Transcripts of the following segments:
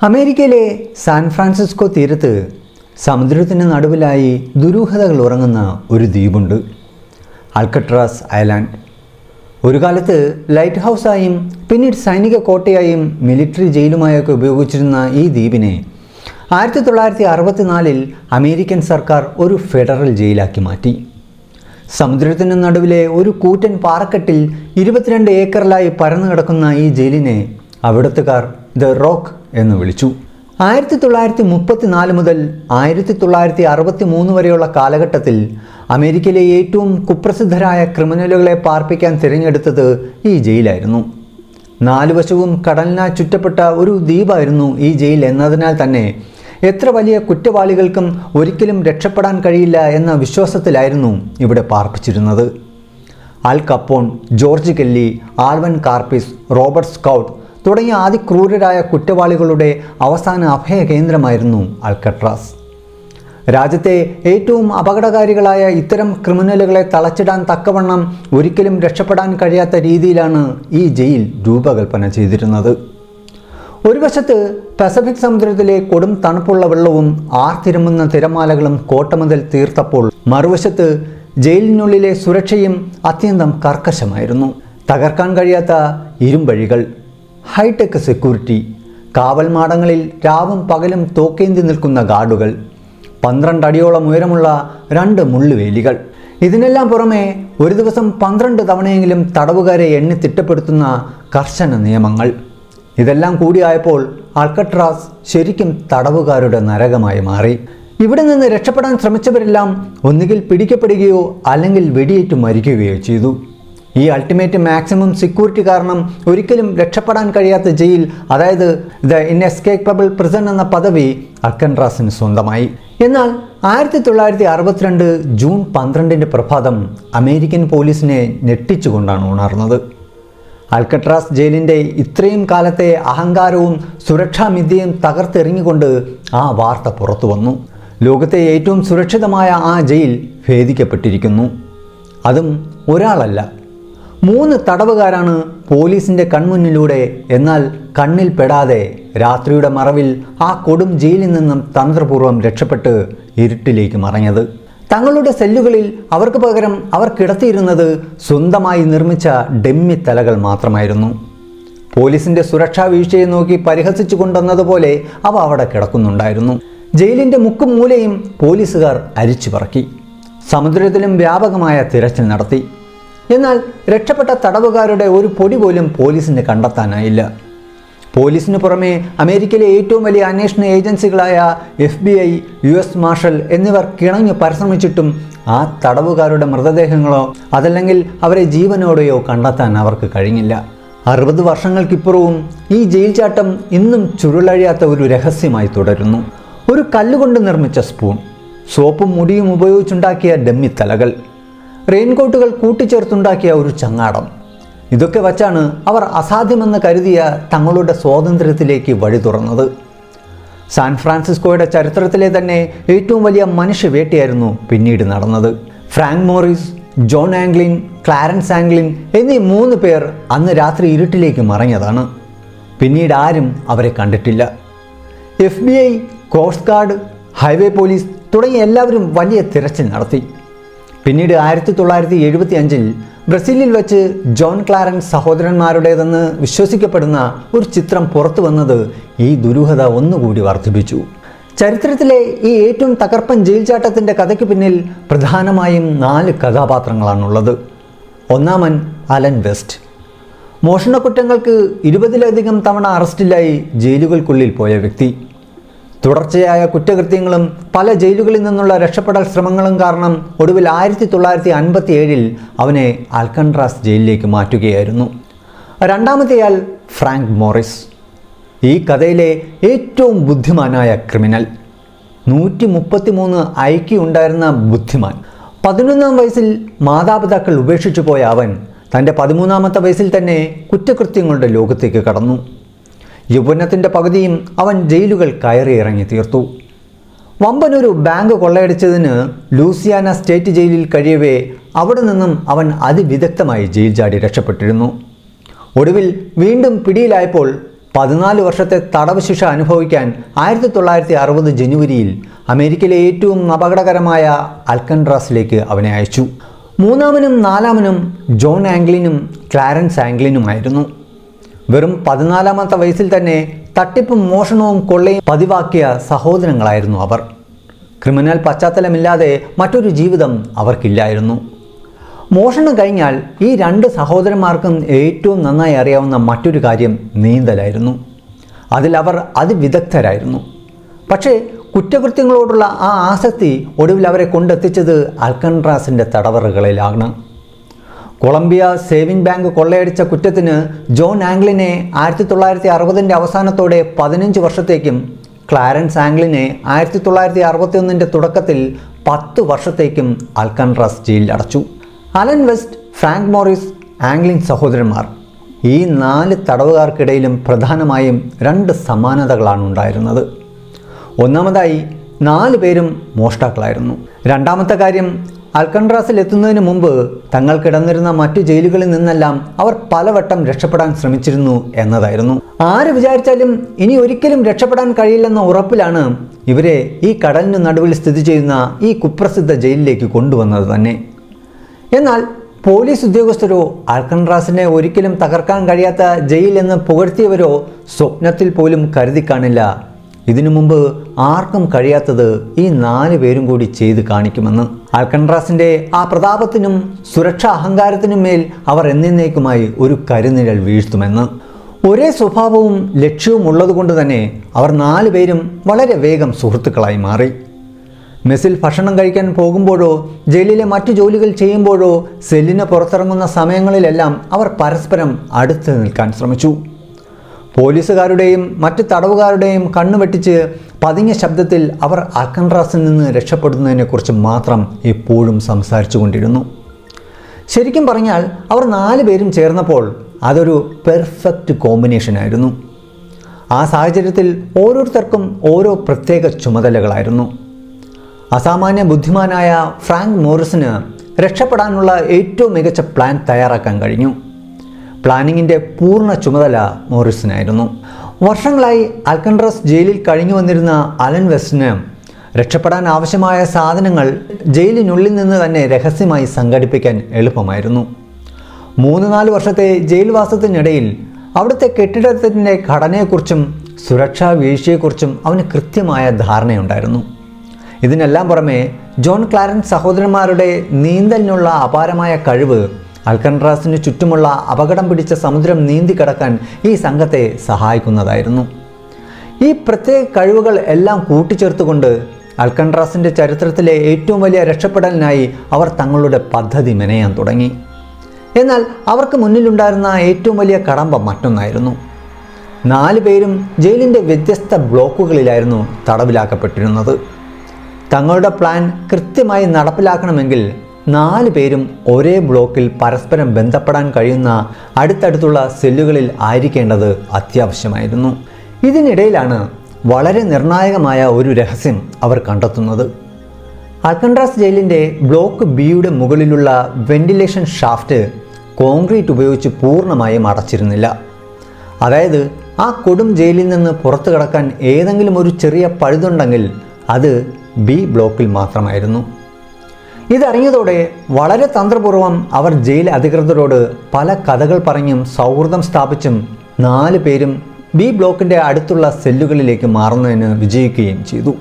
അമേരിക്കയിലെ San Francisco തീരത്ത് സമുദ്രത്തിന് നടുവിലായി ദുരൂഹതകൾ ഉറങ്ങുന്ന ഒരു ദ്വീപുണ്ട്, അൽക്കട്രാസ് ഐലാൻഡ്. ഒരു കാലത്ത് ലൈറ്റ് ഹൗസായും പിന്നീട് സൈനിക കോട്ടയായും മിലിറ്ററി ജയിലുമായൊക്കെ ഉപയോഗിച്ചിരുന്ന ഈ ദ്വീപിനെ 1964 അമേരിക്കൻ സർക്കാർ ഒരു ഫെഡറൽ ജയിലാക്കി മാറ്റി. സമുദ്രത്തിന് നടുവിലെ ഒരു കൂറ്റൻ പാറക്കെട്ടിൽ 22 ഏക്കറിലായി പരന്നു കിടക്കുന്ന ഈ ജയിലിനെ അവിടുത്തുകാർ ദ റോക്ക് എന്ന് വിളിച്ചു. 1934 മുതൽ 1963 വരെയുള്ള കാലഘട്ടത്തിൽ അമേരിക്കയിലെ ഏറ്റവും കുപ്രസിദ്ധരായ ക്രിമിനലുകളെ പാർപ്പിക്കാൻ തിരഞ്ഞെടുത്തത് ഈ ജയിലായിരുന്നു. 4 വശവും കടലിനാൽ ചുറ്റപ്പെട്ട ഒരു ദ്വീപായിരുന്നു ഈ ജയിൽ എന്നതിനാൽ തന്നെ എത്ര വലിയ കുറ്റവാളികൾക്കും ഒരിക്കലും രക്ഷപ്പെടാൻ കഴിയില്ല എന്ന വിശ്വാസത്തിലായിരുന്നു ഇവിടെ പാർപ്പിച്ചിരുന്നത്. അൽ കപ്പോൺ, ജോർജ് കെല്ലി, ആൽവൻ കാർപ്പിസ്, റോബർട്ട് സ്കൗട്ട് തുടങ്ങിയ അതിക്രൂരരായ കുറ്റവാളികളുടെ അവസാന അഭയ കേന്ദ്രമായിരുന്നു അൽക്കട്രാസ്. രാജ്യത്തെ ഏറ്റവും അപകടകാരികളായ ഇത്തരം ക്രിമിനലുകളെ തളച്ചിടാൻ തക്കവണ്ണം ഒരിക്കലും രക്ഷപ്പെടാൻ കഴിയാത്ത രീതിയിലാണ് ഈ ജയിൽ രൂപകൽപ്പന ചെയ്തിരുന്നത്. ഒരു വശത്ത് പസഫിക് സമുദ്രത്തിലെ കൊടും തണുപ്പുള്ള വെള്ളവും ആർത്തിരമ്പുന്ന തിരമാലകളും കോട്ടമതിൽ തീർത്തപ്പോൾ മറുവശത്ത് ജയിലിനുള്ളിലെ സുരക്ഷയും അത്യന്തം കർക്കശമായിരുന്നു. തകർക്കാൻ കഴിയാത്ത ഇരുമ്പഴികൾ, ഹൈടെക് സെക്യൂരിറ്റി, കാവൽ മാടങ്ങളിൽ രാവും പകലും തോക്കേന്തി നിൽക്കുന്ന ഗാർഡുകൾ, 12 അടിയോളം ഉയരമുള്ള 2 മുള്ളുവേലികൾ. ഇതിനെല്ലാം പുറമെ ഒരു ദിവസം 12 തവണയെങ്കിലും തടവുകാരെ എണ്ണി തിട്ടപ്പെടുത്തുന്ന കർശന നിയമങ്ങൾ. ഇതെല്ലാം കൂടിയായപ്പോൾ അൽക്കട്രാസ് ശരിക്കും തടവുകാരുടെ നരകമായി മാറി. ഇവിടെ നിന്ന് രക്ഷപ്പെടാൻ ശ്രമിച്ചവരെല്ലാം ഒന്നുകിൽ പിടിക്കപ്പെടുകയോ അല്ലെങ്കിൽ വെടിയേറ്റ് മരിക്കുകയോ ചെയ്തു. ഈ അൾട്ടിമേറ്റ് മാക്സിമം സെക്യൂരിറ്റി കാരണം ഒരിക്കലും രക്ഷപ്പെടാൻ കഴിയാത്ത ജയിൽ, അതായത് ദ ഇൻഎസ്കേപ്പബിൾ പ്രിസൺ എന്ന പദവി അൽക്കട്രാസിന് സ്വന്തമായി. എന്നാൽ 1962 ജൂൺ 12 പ്രഭാതം അമേരിക്കൻ പോലീസിനെ ഞെട്ടിച്ചുകൊണ്ടാണ് ഉണർന്നത്. അൽക്കട്രാസ് ജയിലിൻ്റെ ഇത്രയും കാലത്തെ അഹങ്കാരവും സുരക്ഷാമിഥ്യയും തകർത്തെറിഞ്ഞുകൊണ്ട് ആ വാർത്ത പുറത്തു വന്നു. ലോകത്തെ ഏറ്റവും സുരക്ഷിതമായ ആ ജയിൽ ഭേദിക്കപ്പെട്ടിരിക്കുന്നു. അതും ഒരാളല്ല, 3 തടവുകാരാണ് പോലീസിൻ്റെ കൺമുന്നിലൂടെ, എന്നാൽ കണ്ണിൽ പെടാതെ രാത്രിയുടെ മറവിൽ ആ കൊടും ജയിലിൽ നിന്നും തന്ത്രപൂർവ്വം രക്ഷപ്പെട്ട് ഇരുട്ടിലേക്ക് മറഞ്ഞത്. തങ്ങളുടെ സെല്ലുകളിൽ അവർക്ക് പകരം അവർ കിടത്തിയിരുന്നത് സ്വന്തമായി നിർമ്മിച്ച ഡെമ്മി തലകൾ മാത്രമായിരുന്നു. പോലീസിൻ്റെ സുരക്ഷാ വീഴ്ചയെ നോക്കി പരിഹസിച്ചു കൊണ്ടുവന്നതുപോലെ അവ അവിടെ കിടക്കുന്നുണ്ടായിരുന്നു. ജയിലിൻ്റെ മുക്കും മൂലയും പോലീസുകാർ അരിച്ചു പറക്കി. സമുദ്രത്തിലും വ്യാപകമായ തിരച്ചിൽ നടത്തി. എന്നാൽ രക്ഷപ്പെട്ട തടവുകാരുടെ ഒരു പൊടി പോലും പോലീസിന് കണ്ടെത്താനായില്ല. പോലീസിന് പുറമെ അമേരിക്കയിലെ ഏറ്റവും വലിയ അന്വേഷണ ഏജൻസികളായ FBI, US മാർഷൽ എന്നിവർ കിണഞ്ഞു പരിശ്രമിച്ചിട്ടും ആ തടവുകാരുടെ മൃതദേഹങ്ങളോ അതല്ലെങ്കിൽ അവരെ ജീവനോടെയോ കണ്ടെത്താൻ അവർക്ക് കഴിഞ്ഞില്ല. 60 വർഷങ്ങൾക്കിപ്പുറവും ഈ ജയിൽ ചാട്ടം ഇന്നും ചുരുളഴിയാത്ത ഒരു രഹസ്യമായി തുടരുന്നു. ഒരു കല്ലുകൊണ്ട് നിർമ്മിച്ച സ്പൂൺ, സോപ്പും മുടിയും ഉപയോഗിച്ചുണ്ടാക്കിയ ഡമ്മി തലകൾ, റെയിൻകോട്ടുകൾ കൂട്ടിച്ചേർത്തുണ്ടാക്കിയ ഒരു ചങ്ങാടം, ഇതൊക്കെ വച്ചാണ് അവർ അസാധ്യമെന്ന് കരുതിയ തങ്ങളുടെ സ്വാതന്ത്ര്യത്തിലേക്ക് വഴി തുറന്നത്. സാൻ ഫ്രാൻസിസ്കോയുടെ ചരിത്രത്തിലെ തന്നെ ഏറ്റവും വലിയ മനുഷ്യവേട്ടയായിരുന്നു പിന്നീട് നടന്നത്. Frank Morris, John Anglin, Clarence Anglin എന്നീ 3 പേർ അന്ന് രാത്രി ഇരുട്ടിലേക്ക് മറഞ്ഞതാണ്. പിന്നീട് ആരും അവരെ കണ്ടിട്ടില്ല. FBI, coast guard, highway police തുടങ്ങിയ എല്ലാവരും വലിയ തിരച്ചിൽ നടത്തി. പിന്നീട് 1975 ബ്രസീലിൽ വെച്ച് ജോൺ ക്ലാരൻസ് സഹോദരന്മാരുടേതെന്ന് വിശ്വസിക്കപ്പെടുന്ന ഒരു ചിത്രം പുറത്തു വന്നത് ഈ ദുരൂഹത ഒന്നുകൂടി വർദ്ധിപ്പിച്ചു. ചരിത്രത്തിലെ ഈ ഏറ്റവും തകർപ്പൻ ജയിൽ ചാട്ടത്തിൻ്റെ കഥയ്ക്ക് പിന്നിൽ പ്രധാനമായും 4 കഥാപാത്രങ്ങളാണുള്ളത്. ഒന്നാമൻ അലൻ വെസ്റ്റ്. മോഷണക്കുറ്റങ്ങൾക്ക് 20ലധികം തവണ അറസ്റ്റിലായി ജയിലുകൾക്കുള്ളിൽ പോയ വ്യക്തി. തുടർച്ചയായ കുറ്റകൃത്യങ്ങളും പല ജയിലുകളിൽ നിന്നുള്ള രക്ഷപ്പെടൽ ശ്രമങ്ങളും കാരണം ഒടുവിൽ 1957 അവനെ അൽക്കട്രാസ് ജയിലിലേക്ക് മാറ്റുകയായിരുന്നു. രണ്ടാമത്തെയാൾ ഫ്രാങ്ക് മോറിസ്. ഈ കഥയിലെ ഏറ്റവും ബുദ്ധിമാനായ ക്രിമിനൽ. 133 IQ ഉണ്ടായിരുന്ന ബുദ്ധിമാൻ. 11ാം വയസ്സിൽ മാതാപിതാക്കൾ ഉപേക്ഷിച്ചു പോയ അവൻ തൻ്റെ 13ാമത്തെ വയസ്സിൽ തന്നെ കുറ്റകൃത്യങ്ങളുടെ ലോകത്തേക്ക് കടന്നു. യൗവനത്തിൻ്റെ പകുതിയും അവൻ ജയിലുകൾ കയറി ഇറങ്ങി തീർത്തു. വമ്പനൊരു ബാങ്ക് കൊള്ളയടിച്ചതിന് ലൂസിയാന സ്റ്റേറ്റ് ജയിലിൽ കഴിയവേ അവിടെ നിന്നും അവൻ അതിവിദഗ്ധമായി ജയിൽ ചാടി രക്ഷപ്പെട്ടിരുന്നു. ഒടുവിൽ വീണ്ടും പിടിയിലായപ്പോൾ 14 വർഷത്തെ തടവ് ശിക്ഷ അനുഭവിക്കാൻ 1960 ജനുവരിയിൽ അമേരിക്കയിലെ ഏറ്റവും അപകടകരമായ അൽക്കൻഡ്രാസിലേക്ക് അവനെ അയച്ചു. മൂന്നാമനും നാലാമനും ജോൺ ആംഗ്ലിനും ക്ലാരൻസ് ആംഗ്ലിനുമായിരുന്നു. വെറും 14-ാമത്തെ വയസ്സിൽ തന്നെ തട്ടിപ്പും മോഷണവും കൊള്ളയും പതിവാക്കിയ സഹോദരങ്ങളായിരുന്നു അവർ. ക്രിമിനൽ പശ്ചാത്തലമില്ലാതെ മറ്റൊരു ജീവിതം അവർക്കില്ലായിരുന്നു. മോഷണം കഴിഞ്ഞാൽ ഈ 2 സഹോദരന്മാർക്കും ഏറ്റവും നന്നായി അറിയാവുന്ന മറ്റൊരു കാര്യം നീന്തലായിരുന്നു. അതിൽ അവർ അതിവിദഗ്ധരായിരുന്നു. പക്ഷേ കുറ്റകൃത്യങ്ങളോടുള്ള ആ ആസക്തി ഒടുവിൽ അവരെ കൊണ്ടെത്തിച്ചത് അൽക്കൻഡ്രാസിൻ്റെ തടവറകളിലാണ്. കൊളംബിയ സേവിംഗ് ബാങ്ക് കൊള്ളയടിച്ച കുറ്റത്തിന് ജോൺ ആംഗ്ലിനെ 1960 അവസാനത്തോടെ 15 വർഷത്തേക്കും ക്ലാരൻസ് ആംഗ്ലിനെ 1961 തുടക്കത്തിൽ 10 വർഷത്തേക്കും അൽക്കൻഡ്രാസ് ജയിലിൽ അടച്ചു. Allen west, Frank Morris, Anglin സഹോദരന്മാർ ഈ 4 തടവുകാർക്കിടയിലും പ്രധാനമായും 2 സമാനതകളാണ് ഉണ്ടായിരുന്നത്. ഒന്നാമതായി 4 പേരും മോഷ്ടാക്കളായിരുന്നു. രണ്ടാമത്തെ കാര്യം, അൽക്കൻഡ്രാസിൽ എത്തുന്നതിന് മുമ്പ് തങ്ങൾ കിടന്നിരുന്ന മറ്റു ജയിലുകളിൽ നിന്നെല്ലാം അവർ പലവട്ടം രക്ഷപ്പെടാൻ ശ്രമിച്ചിരുന്നു എന്നതായിരുന്നു. ആര് വിചാരിച്ചാലും ഇനി ഒരിക്കലും രക്ഷപ്പെടാൻ കഴിയില്ലെന്ന ഉറപ്പിലാണ് ഇവരെ ഈ കടലിന് നടുവിൽ സ്ഥിതി ചെയ്യുന്ന ഈ കുപ്രസിദ്ധ ജയിലിലേക്ക് കൊണ്ടുവന്നത് തന്നെ. എന്നാൽ പോലീസ് ഉദ്യോഗസ്ഥരോ അൽക്കൻഡ്രാസിനെ ഒരിക്കലും തകർക്കാൻ കഴിയാത്ത ജയിൽ എന്ന് പുകഴ്ത്തിയവരോ സ്വപ്നത്തിൽ പോലും കരുതി കാണില്ല ഇതിനു മുമ്പ് ആർക്കും കഴിയാത്തത് ഈ 4 പേരും കൂടി ചെയ്ത് കാണിക്കുമെന്ന്. അൽക്കൻഡ്രാസിൻ്റെ ആ പ്രതാപത്തിനും സുരക്ഷാ അഹങ്കാരത്തിനും മേൽ അവർ എന്നേക്കുമായി ഒരു കരുനിഴൽ വീഴ്ത്തുമെന്ന്. ഒരേ സ്വഭാവവും ലക്ഷ്യവും ഉള്ളതുകൊണ്ട് തന്നെ അവർ 4 പേരും വളരെ വേഗം സുഹൃത്തുക്കളായി മാറി. മെസ്സിൽ ഭക്ഷണം കഴിക്കാൻ പോകുമ്പോഴോ ജയിലിലെ മറ്റു ജോലികൾ ചെയ്യുമ്പോഴോ സെല്ലിന് പുറത്തിറങ്ങുന്ന സമയങ്ങളിലെല്ലാം അവർ പരസ്പരം അടുത്ത് നിൽക്കാൻ ശ്രമിച്ചു. പോലീസുകാരുടെയും മറ്റ് തടവുകാരുടെയും കണ്ണുവെട്ടിച്ച് പതിഞ്ഞ ശബ്ദത്തിൽ അവർ അൽക്കൻഡ്രാസിൽ നിന്ന് രക്ഷപ്പെടുന്നതിനെക്കുറിച്ച് മാത്രം എപ്പോഴും സംസാരിച്ചു കൊണ്ടിരുന്നു. ശരിക്കും പറഞ്ഞാൽ അവർ 4 പേരും ചേർന്നപ്പോൾ അതൊരു പെർഫെക്റ്റ് കോമ്പിനേഷനായിരുന്നു. ആ സാഹചര്യത്തിൽ ഓരോരുത്തർക്കും ഓരോ പ്രത്യേക ചുമതലകളായിരുന്നു. അസാമാന്യ ബുദ്ധിമാനായ ഫ്രാങ്ക് മോറിസിന് രക്ഷപ്പെടാനുള്ള ഏറ്റവും മികച്ച പ്ലാൻ തയ്യാറാക്കാൻ കഴിഞ്ഞു. പ്ലാനിങ്ങിൻ്റെ പൂർണ്ണ ചുമതല മോറിസിനായിരുന്നു. വർഷങ്ങളായി അൽക്കൻഡ്രാസ് ജയിലിൽ കഴിഞ്ഞു വന്നിരുന്ന അലൻ വെസ്റ്റിന് രക്ഷപ്പെടാൻ ആവശ്യമായ സാധനങ്ങൾ ജയിലിനുള്ളിൽ നിന്ന് തന്നെ രഹസ്യമായി സംഘടിപ്പിക്കാൻ എളുപ്പമായിരുന്നു. 3-4 വർഷത്തെ ജയിൽവാസത്തിനിടയിൽ അവിടുത്തെ കെട്ടിടത്തിൻ്റെ ഘടനയെക്കുറിച്ചും സുരക്ഷാ വീഴ്ചയെക്കുറിച്ചും അവന് കൃത്യമായ ധാരണയുണ്ടായിരുന്നു. ഇതിനെല്ലാം പുറമെ ജോൺ ക്ലാരൻസ് സഹോദരന്മാരുടെ നീന്തലിനുള്ള അപാരമായ കഴിവ് അൽക്കൻഡ്രാസിന് ചുറ്റുമുള്ള അപകടം പിടിച്ച സമുദ്രം നീന്തി കടക്കാൻ ഈ സംഘത്തെ സഹായിക്കുന്നതായിരുന്നു. ഈ പ്രത്യേക കഴിവുകൾ എല്ലാം കൂട്ടിച്ചേർത്തുകൊണ്ട് അൽക്കൻഡ്രാസിൻ്റെ ചരിത്രത്തിലെ ഏറ്റവും വലിയ രക്ഷപ്പെടലിനായി അവർ തങ്ങളുടെ പദ്ധതി മെനയാൻ തുടങ്ങി. എന്നാൽ അവർക്ക് മുന്നിലുണ്ടായിരുന്ന ഏറ്റവും വലിയ കടമ്പ മറ്റൊന്നായിരുന്നു. 4 പേരും ജയിലിൻ്റെ വ്യത്യസ്ത ബ്ലോക്കുകളിലായിരുന്നു തടവിലാക്കപ്പെട്ടിരുന്നത്. തങ്ങളുടെ പ്ലാൻ കൃത്യമായി നടപ്പിലാക്കണമെങ്കിൽ 4 പേരും ഒരേ ബ്ലോക്കിൽ പരസ്പരം ബന്ധപ്പെടാൻ കഴിയുന്ന അടുത്തടുത്തുള്ള സെല്ലുകളിൽ ആയിരിക്കേണ്ടത് അത്യാവശ്യമായിരുന്നു. ഇതിനിടയിലാണ് വളരെ നിർണായകമായ ഒരു രഹസ്യം അവർ കണ്ടെത്തുന്നത്. അൽക്കൻഡ്രാസ് ജയിലിൻ്റെ ബ്ലോക്ക് ബിയുടെ മുകളിലുള്ള വെന്റിലേഷൻ ഷാഫ്റ്റ് കോൺക്രീറ്റ് ഉപയോഗിച്ച് പൂർണ്ണമായും അടച്ചിരുന്നില്ല. അതായത് ആ കൊടും ജയിലിൽ നിന്ന് പുറത്തു കടക്കാൻ ഏതെങ്കിലും ഒരു ചെറിയ പഴുതുണ്ടെങ്കിൽ അത് ബി ബ്ലോക്കിൽ മാത്രമായിരുന്നു. ഇതറിഞ്ഞതോടെ വളരെ തന്ത്രപൂർവ്വം അവർ ജയിൽ അധികൃതരോട് പല കഥകൾ പറഞ്ഞും സൗഹൃദം സ്ഥാപിച്ചും 4 പേരും ബി ബ്ലോക്കിൻ്റെ അടുത്തുള്ള സെല്ലുകളിലേക്ക് മാറുന്നതിന് വിജയിക്കുകയും ചെയ്തു.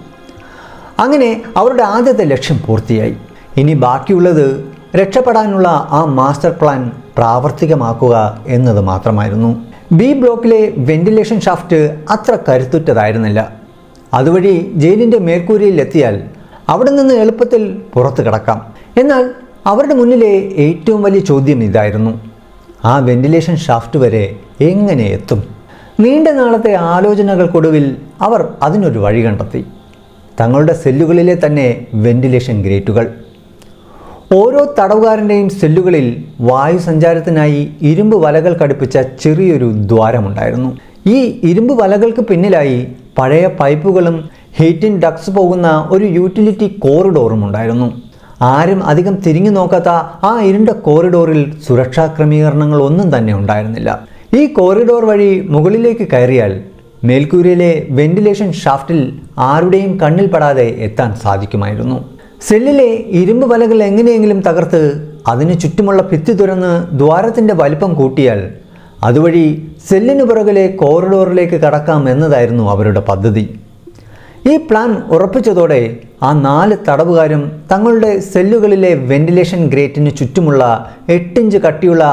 അങ്ങനെ അവരുടെ ആദ്യത്തെ ലക്ഷ്യം പൂർത്തിയായി. ഇനി ബാക്കിയുള്ളത് രക്ഷപ്പെടാനുള്ള ആ മാസ്റ്റർ പ്ലാൻ പ്രാവർത്തികമാക്കുക എന്നത് മാത്രമായിരുന്നു. ബി ബ്ലോക്കിലെ വെന്റിലേഷൻ ഷാഫ്റ്റ് അത്ര കരുത്തുറ്റതായിരുന്നില്ല. അതുവഴി ജയിലിൻ്റെ മേൽക്കൂരയിൽ എത്തിയാൽ അവിടെ നിന്ന് എളുപ്പത്തിൽ പുറത്തു കിടക്കാം. എന്നാൽ അവരുടെ മുന്നിലെ ഏറ്റവും വലിയ ചോദ്യം ഇതായിരുന്നു: ആ വെന്റിലേഷൻ ഷാഫ്റ്റ് വരെ എങ്ങനെ എത്തും? നീണ്ട നാളത്തെ ആലോചനകൾക്കൊടുവിൽ അവർ അതിനൊരു വഴി കണ്ടെത്തി. തങ്ങളുടെ സെല്ലുകളിലെ തന്നെ വെന്റിലേഷൻ ഗ്രേറ്റുകൾ. ഓരോ തടവുകാരൻ്റെയും സെല്ലുകളിൽ വായു സഞ്ചാരത്തിനായി ഇരുമ്പ് വലകൾ ഘടിപ്പിച്ച ചെറിയൊരു ദ്വാരമുണ്ടായിരുന്നു. ഈ ഇരുമ്പ് വലകൾക്ക് പിന്നിലായി പഴയ പൈപ്പുകളും ഹീറ്റിംഗ് ഡക്ട്സ് പോകുന്ന ഒരു യൂട്ടിലിറ്റി കോറിഡോറും ഉണ്ടായിരുന്നു. ആരും അധികം തിരിഞ്ഞു നോക്കാത്ത ആ ഇരുണ്ട കോറിഡോറിൽ സുരക്ഷാ ക്രമീകരണങ്ങൾ ഒന്നും തന്നെ ഉണ്ടായിരുന്നില്ല. ഈ കോറിഡോർ വഴി മുകളിലേക്ക് കയറിയാൽ മേൽക്കൂരയിലെ വെന്റിലേഷൻ ഷാഫ്റ്റിൽ ആരുടെയും കണ്ണിൽപ്പെടാതെ എത്താൻ സാധിക്കുമായിരുന്നു. സെല്ലിലെ ഇരുമ്പ് വലകൾ എങ്ങനെയെങ്കിലും തകർത്ത് അതിന് ചുറ്റുമുള്ള ഭിത്തി തുറന്ന് ദ്വാരത്തിൻ്റെ വലിപ്പം കൂട്ടിയാൽ അതുവഴി സെല്ലിനു പുറകിലെ കോറിഡോറിലേക്ക് കടക്കാം എന്നതായിരുന്നു അവരുടെ പദ്ധതി. ഈ പ്ലാൻ ഉറപ്പിച്ചതോടെ ആ 4 തടവുകാരും തങ്ങളുടെ സെല്ലുകളിലെ വെന്റിലേഷൻ ഗ്രേറ്റിന് ചുറ്റുമുള്ള 8 ഇഞ്ച് കട്ടിയുള്ള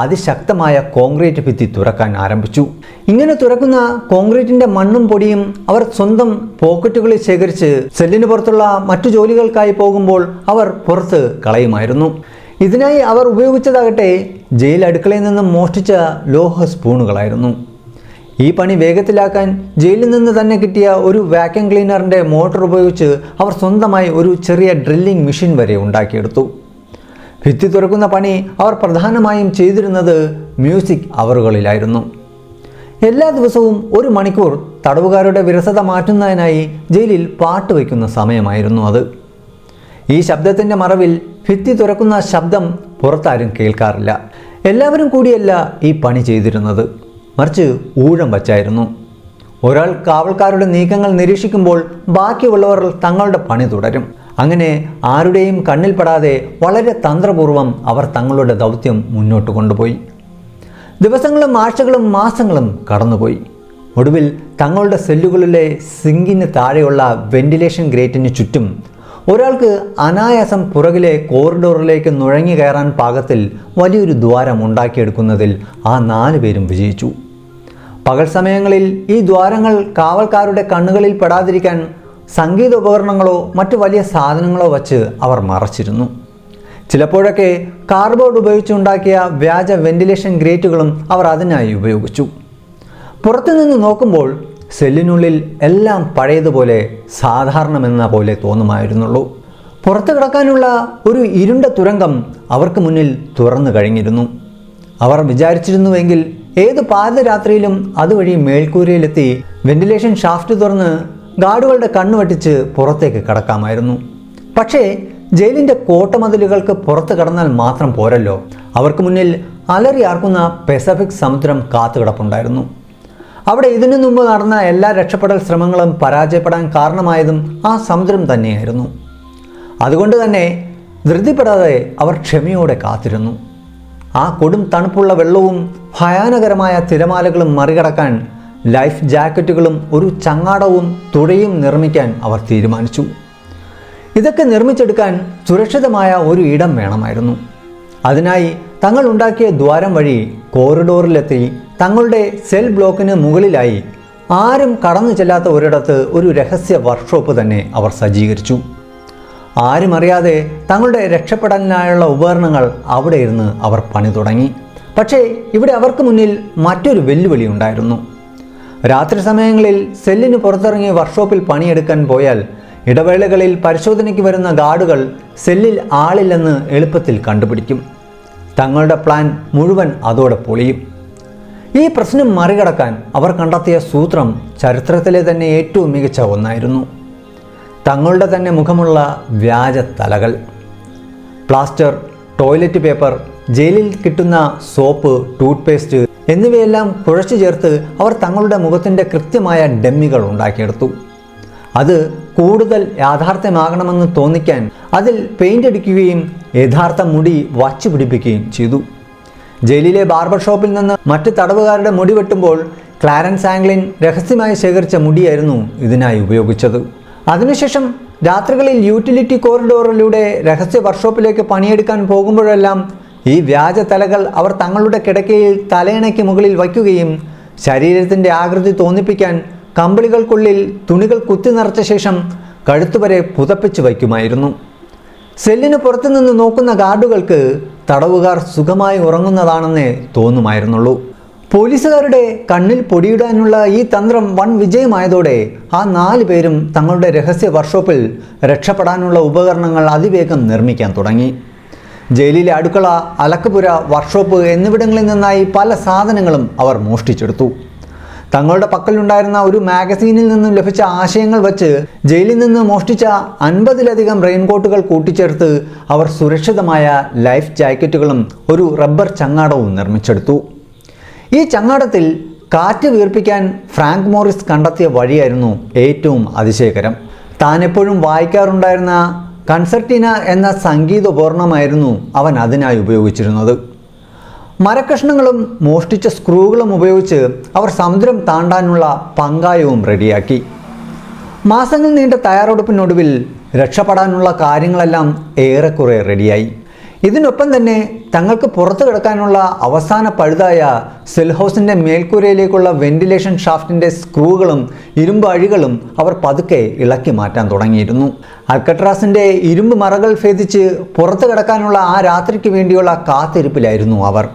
അതിശക്തമായ കോൺക്രീറ്റ് ഭിത്തി തുറക്കാൻ ആരംഭിച്ചു. ഇങ്ങനെ തുറക്കുന്ന കോൺക്രീറ്റിന്റെ മണ്ണും പൊടിയും അവർ സ്വന്തം പോക്കറ്റുകളിൽ ശേഖരിച്ച് സെല്ലിന് പുറത്തുള്ള മറ്റു ജോലികൾക്കായി പോകുമ്പോൾ അവർ പുറത്ത് കളയുമായിരുന്നു. ഇതിനായി അവർ ഉപയോഗിച്ചതാകട്ടെ ജയിൽ അടുക്കളയിൽ നിന്നും മോഷ്ടിച്ച ലോഹ സ്പൂണുകളായിരുന്നു. ഈ പണി വേഗത്തിലാക്കാൻ ജയിലിൽ നിന്ന് തന്നെ കിട്ടിയ ഒരു വാക്യൂം ക്ലീനറിൻ്റെ മോട്ടോർ ഉപയോഗിച്ച് അവർ സ്വന്തമായി ഒരു ചെറിയ ഡ്രില്ലിംഗ് മെഷീൻ വരെ ഉണ്ടാക്കിയെടുത്തു. ഭിത്തി തുറക്കുന്ന പണി അവർ പ്രധാനമായും ചെയ്തിരുന്നത് മ്യൂസിക് അവറുകളിലായിരുന്നു. എല്ലാ ദിവസവും 1 മണിക്കൂർ തടവുകാരുടെ വിരസത മാറ്റുന്നതിനായി ജയിലിൽ പാട്ട് വയ്ക്കുന്ന സമയമായിരുന്നു അത്. ഈ ശബ്ദത്തിൻ്റെ മറവിൽ ഭിത്തി തുറക്കുന്ന ശബ്ദം പുറത്താരും കേൾക്കാറില്ല. എല്ലാവരും കൂടിയല്ല ഈ പണി ചെയ്തിരുന്നത്, മറിച്ച് ഊഴം വച്ചായിരുന്നു. ഒരാൾ കാവൽക്കാരുടെ നീക്കങ്ങൾ നിരീക്ഷിക്കുമ്പോൾ ബാക്കിയുള്ളവർ തങ്ങളുടെ പണി തുടരും. അങ്ങനെ ആരുടെയും കണ്ണിൽപ്പെടാതെ വളരെ തന്ത്രപൂർവ്വം അവർ തങ്ങളുടെ ദൗത്യം മുന്നോട്ട് കൊണ്ടുപോയി. ദിവസങ്ങളും ആഴ്ചകളും മാസങ്ങളും കടന്നുപോയി. ഒടുവിൽ തങ്ങളുടെ സെല്ലുകളിലെ സിങ്കിന് താഴെയുള്ള വെന്റിലേഷൻ ഗ്രേറ്റിന് ചുറ്റും ഒരാൾക്ക് അനായാസം പുറകിലെ കോറിഡോറിലേക്ക് നുഴഞ്ഞു കയറാൻ പാകത്തിൽ വലിയൊരു ദ്വാരം ഉണ്ടാക്കിയെടുക്കുന്നതിൽ ആ 4 പേരും വിജയിച്ചു. പകൽ സമയങ്ങളിൽ ഈ ദ്വാരങ്ങൾ കാവൽക്കാരുടെ കണ്ണുകളിൽ പെടാതിരിക്കാൻ സംഗീത ഉപകരണങ്ങളോ മറ്റു വലിയ സാധനങ്ങളോ വച്ച് അവർ മറച്ചിരുന്നു. ചിലപ്പോഴൊക്കെ കാർഡ്ബോർഡ് ഉപയോഗിച്ചുണ്ടാക്കിയ വ്യാജ വെന്റിലേഷൻ ഗ്രേറ്റുകളും അവർ അതിനായി ഉപയോഗിച്ചു. പുറത്തുനിന്ന് നോക്കുമ്പോൾ സെല്ലിനുള്ളിൽ എല്ലാം പഴയതുപോലെ സാധാരണമെന്ന പോലെ തോന്നുമായിരുന്നുള്ളൂ. പുറത്തു കിടക്കാനുള്ള ഒരു ഇരുണ്ട തുരങ്കം അവർക്ക് മുന്നിൽ തുറന്നു കഴിഞ്ഞിരുന്നു. അവർ വിചാരിച്ചിരുന്നുവെങ്കിൽ ഏത് പാതിരാത്രിയിലും അതുവഴി മേൽക്കൂരയിലെത്തി വെന്റിലേഷൻ ഷാഫ്റ്റ് തുറന്ന് ഗാർഡുകളുടെ കണ്ണു വെട്ടിച്ച് പുറത്തേക്ക് കടക്കാമായിരുന്നു. പക്ഷേ ജയിലിൻ്റെ കോട്ടമതിലുകൾക്ക് പുറത്ത് കടന്നാൽ മാത്രം പോരല്ലോ, അവർക്ക് മുന്നിൽ അലറിയാർക്കുന്ന പസഫിക് സമുദ്രം കാത്തുകിടപ്പുണ്ടായിരുന്നു. അവിടെ ഇതിനു മുമ്പ് നടന്ന എല്ലാ രക്ഷപ്പെടൽ ശ്രമങ്ങളും പരാജയപ്പെടാൻ കാരണമായതും ആ സമുദ്രം തന്നെയായിരുന്നു. അതുകൊണ്ട് തന്നെ ധൃതിപ്പെടാതെ അവർ ക്ഷമയോടെ കാത്തിരുന്നു. ആ കൊടും തണുപ്പുള്ള വെള്ളവും ഭയാനകരമായ തിരമാലകളും മറികടക്കാൻ ലൈഫ് ജാക്കറ്റുകളും ഒരു ചങ്ങാടവും തുഴയും നിർമ്മിക്കാൻ അവർ തീരുമാനിച്ചു. ഇതൊക്കെ നിർമ്മിച്ചെടുക്കാൻ സുരക്ഷിതമായ ഒരു ഇടം വേണമായിരുന്നു. അതിനായി തങ്ങൾ ഉണ്ടാക്കിയ ദ്വാരം വഴി കോറിഡോറിലെത്തി തങ്ങളുടെ സെൽ ബ്ലോക്കിന് മുകളിലായി ആരും കടന്നു ചെല്ലാത്ത ഒരിടത്ത് ഒരു രഹസ്യ വർക്ക്ഷോപ്പ് തന്നെ അവർ സജ്ജീകരിച്ചു. ആരും അറിയാതെ തങ്ങളുടെ രക്ഷപ്പെടലിനായുള്ള ഉപകരണങ്ങൾ അവിടെ ഇരുന്ന് അവർ പണി തുടങ്ങി. പക്ഷേ ഇവിടെ അവർക്ക് മുന്നിൽ മറ്റൊരു വെല്ലുവിളി ഉണ്ടായിരുന്നു. രാത്രി സമയങ്ങളിൽ സെല്ലിന് പുറത്തിറങ്ങി വർക്ക്ഷോപ്പിൽ പണിയെടുക്കാൻ പോയാൽ ഇടവേളകളിൽ പരിശോധനയ്ക്ക് വരുന്ന ഗാർഡുകൾ സെല്ലിൽ ആളില്ലെന്ന് എളുപ്പത്തിൽ കണ്ടുപിടിക്കും. തങ്ങളുടെ പ്ലാൻ മുഴുവൻ അതോടെ പൊളിയും. ഈ പ്രശ്നം മറികടക്കാൻ അവർ കണ്ടെത്തിയ സൂത്രം ചരിത്രത്തിലെ തന്നെ ഏറ്റവും മികച്ച ഒന്നായിരുന്നു. തങ്ങളുടെ തന്നെ മുഖമുള്ള വ്യാജ തലകൾ. പ്ലാസ്റ്റർ, ടോയ്ലറ്റ് പേപ്പർ, ജയിലിൽ കിട്ടുന്ന സോപ്പ്, ടൂത്ത്പേസ്റ്റ് എന്നിവയെല്ലാം കുഴച്ചു ചേർത്ത് അവർ തങ്ങളുടെ മുഖത്തിൻ്റെ കൃത്യമായ ഡമ്മികൾ ഉണ്ടാക്കിയെടുത്തു. അത് കൂടുതൽ യാഥാർത്ഥ്യമാകണമെന്ന് തോന്നിക്കാൻ അതിൽ പെയിൻ്റ് അടിക്കുകയും യഥാർത്ഥ മുടി വച്ചു പിടിപ്പിക്കുകയും ചെയ്തു. ജയിലിലെ ബാർബർ ഷോപ്പിൽ നിന്ന് മറ്റ് തടവുകാരുടെ മുടി വെട്ടുമ്പോൾ ക്ലാരൻസ് ആംഗ്ലിൻ രഹസ്യമായി ശേഖരിച്ച മുടിയായിരുന്നു ഇതിനായി ഉപയോഗിച്ചത്. അതിനുശേഷം രാത്രികളിൽ യൂട്ടിലിറ്റി കോറിഡോറിലൂടെ രഹസ്യ വർക്ക്ഷോപ്പിലേക്ക് പണിയെടുക്കാൻ പോകുമ്പോഴെല്ലാം ഈ വ്യാജ തലകൾ അവർ തങ്ങളുടെ കിടക്കയിൽ തലയിണയ്ക്ക് മുകളിൽ വയ്ക്കുകയും ശരീരത്തിൻ്റെ ആകൃതി തോന്നിപ്പിക്കാൻ കമ്പിളികൾക്കുള്ളിൽ തുണികൾ കുത്തി നിറച്ച ശേഷം കഴുത്തുവരെ പുതപ്പിച്ച് വയ്ക്കുമായിരുന്നു. സെല്ലിന് പുറത്തുനിന്ന് നോക്കുന്ന ഗാർഡുകൾക്ക് തടവുകാർ സുഖമായി ഉറങ്ങുന്നതാണെന്നേ തോന്നുമായിരുന്നുള്ളൂ. പോലീസുകാരുടെ കണ്ണിൽ പൊടിയിടാനുള്ള ഈ തന്ത്രം വൻ വിജയമായതോടെ ആ 4 പേരും തങ്ങളുടെ രഹസ്യ വർക്ക്ഷോപ്പിൽ രക്ഷപ്പെടാനുള്ള ഉപകരണങ്ങൾ അതിവേഗം നിർമ്മിക്കാൻ തുടങ്ങി. ജയിലിലെ അടുക്കള, അലക്കുപുര, വർക്ക്ഷോപ്പ് എന്നിവിടങ്ങളിൽ നിന്നായി പല സാധനങ്ങളും അവർ മോഷ്ടിച്ചെടുത്തു. തങ്ങളുടെ പക്കലുണ്ടായിരുന്ന ഒരു മാഗസീനിൽ നിന്നും ലഭിച്ച ആശയങ്ങൾ വച്ച് ജയിലിൽ നിന്ന് മോഷ്ടിച്ച 50ലധികം റെയിൻകോട്ടുകൾ കൂട്ടിച്ചേർത്ത് അവർ സുരക്ഷിതമായ ലൈഫ് ജാക്കറ്റുകളും ഒരു റബ്ബർ ചങ്ങാടവും നിർമ്മിച്ചെടുത്തു. ഈ ചങ്ങാടത്തിൽ കാറ്റ് വീർപ്പിക്കാൻ ഫ്രാങ്ക് മോറിസ് കണ്ടെത്തിയ വഴിയായിരുന്നു ഏറ്റവും അതിശയകരം. താൻ എപ്പോഴും വായിക്കാറുണ്ടായിരുന്ന കൺസെർട്ടിന എന്ന സംഗീതോപകരണമായിരുന്നു അവൻ അതിനായി ഉപയോഗിച്ചിരുന്നത്. മരക്കഷ്ണങ്ങളും മോഷ്ടിച്ച സ്ക്രൂകളും ഉപയോഗിച്ച് അവർ സമുദ്രം താണ്ടാനുള്ള പങ്കായവും റെഡിയാക്കി. മാസങ്ങൾ നീണ്ട തയ്യാറെടുപ്പിനൊടുവിൽ രക്ഷപ്പെടാനുള്ള കാര്യങ്ങളെല്ലാം ഏറെക്കുറെ റെഡിയായി. ഇതിനൊപ്പം തന്നെ തങ്ങൾക്ക് പുറത്തു കിടക്കാനുള്ള അവസാന പഴുതായ സെൽ ഹൗസിൻ്റെ മേൽക്കൂരയിലേക്കുള്ള വെന്റിലേഷൻ ഷാഫ്റ്റിൻ്റെ സ്ക്രൂകളും ഇരുമ്പ് അഴികളും അവർ പതുക്കെ ഇളക്കി മാറ്റാൻ തുടങ്ങിയിരുന്നു. അൽക്കട്രാസിൻ്റെ ഇരുമ്പ് മറകൾ ഭേദിച്ച് പുറത്തു കിടക്കാനുള്ള ആ രാത്രിക്ക് വേണ്ടിയുള്ള കാത്തിരിപ്പിലായിരുന്നു അവർ.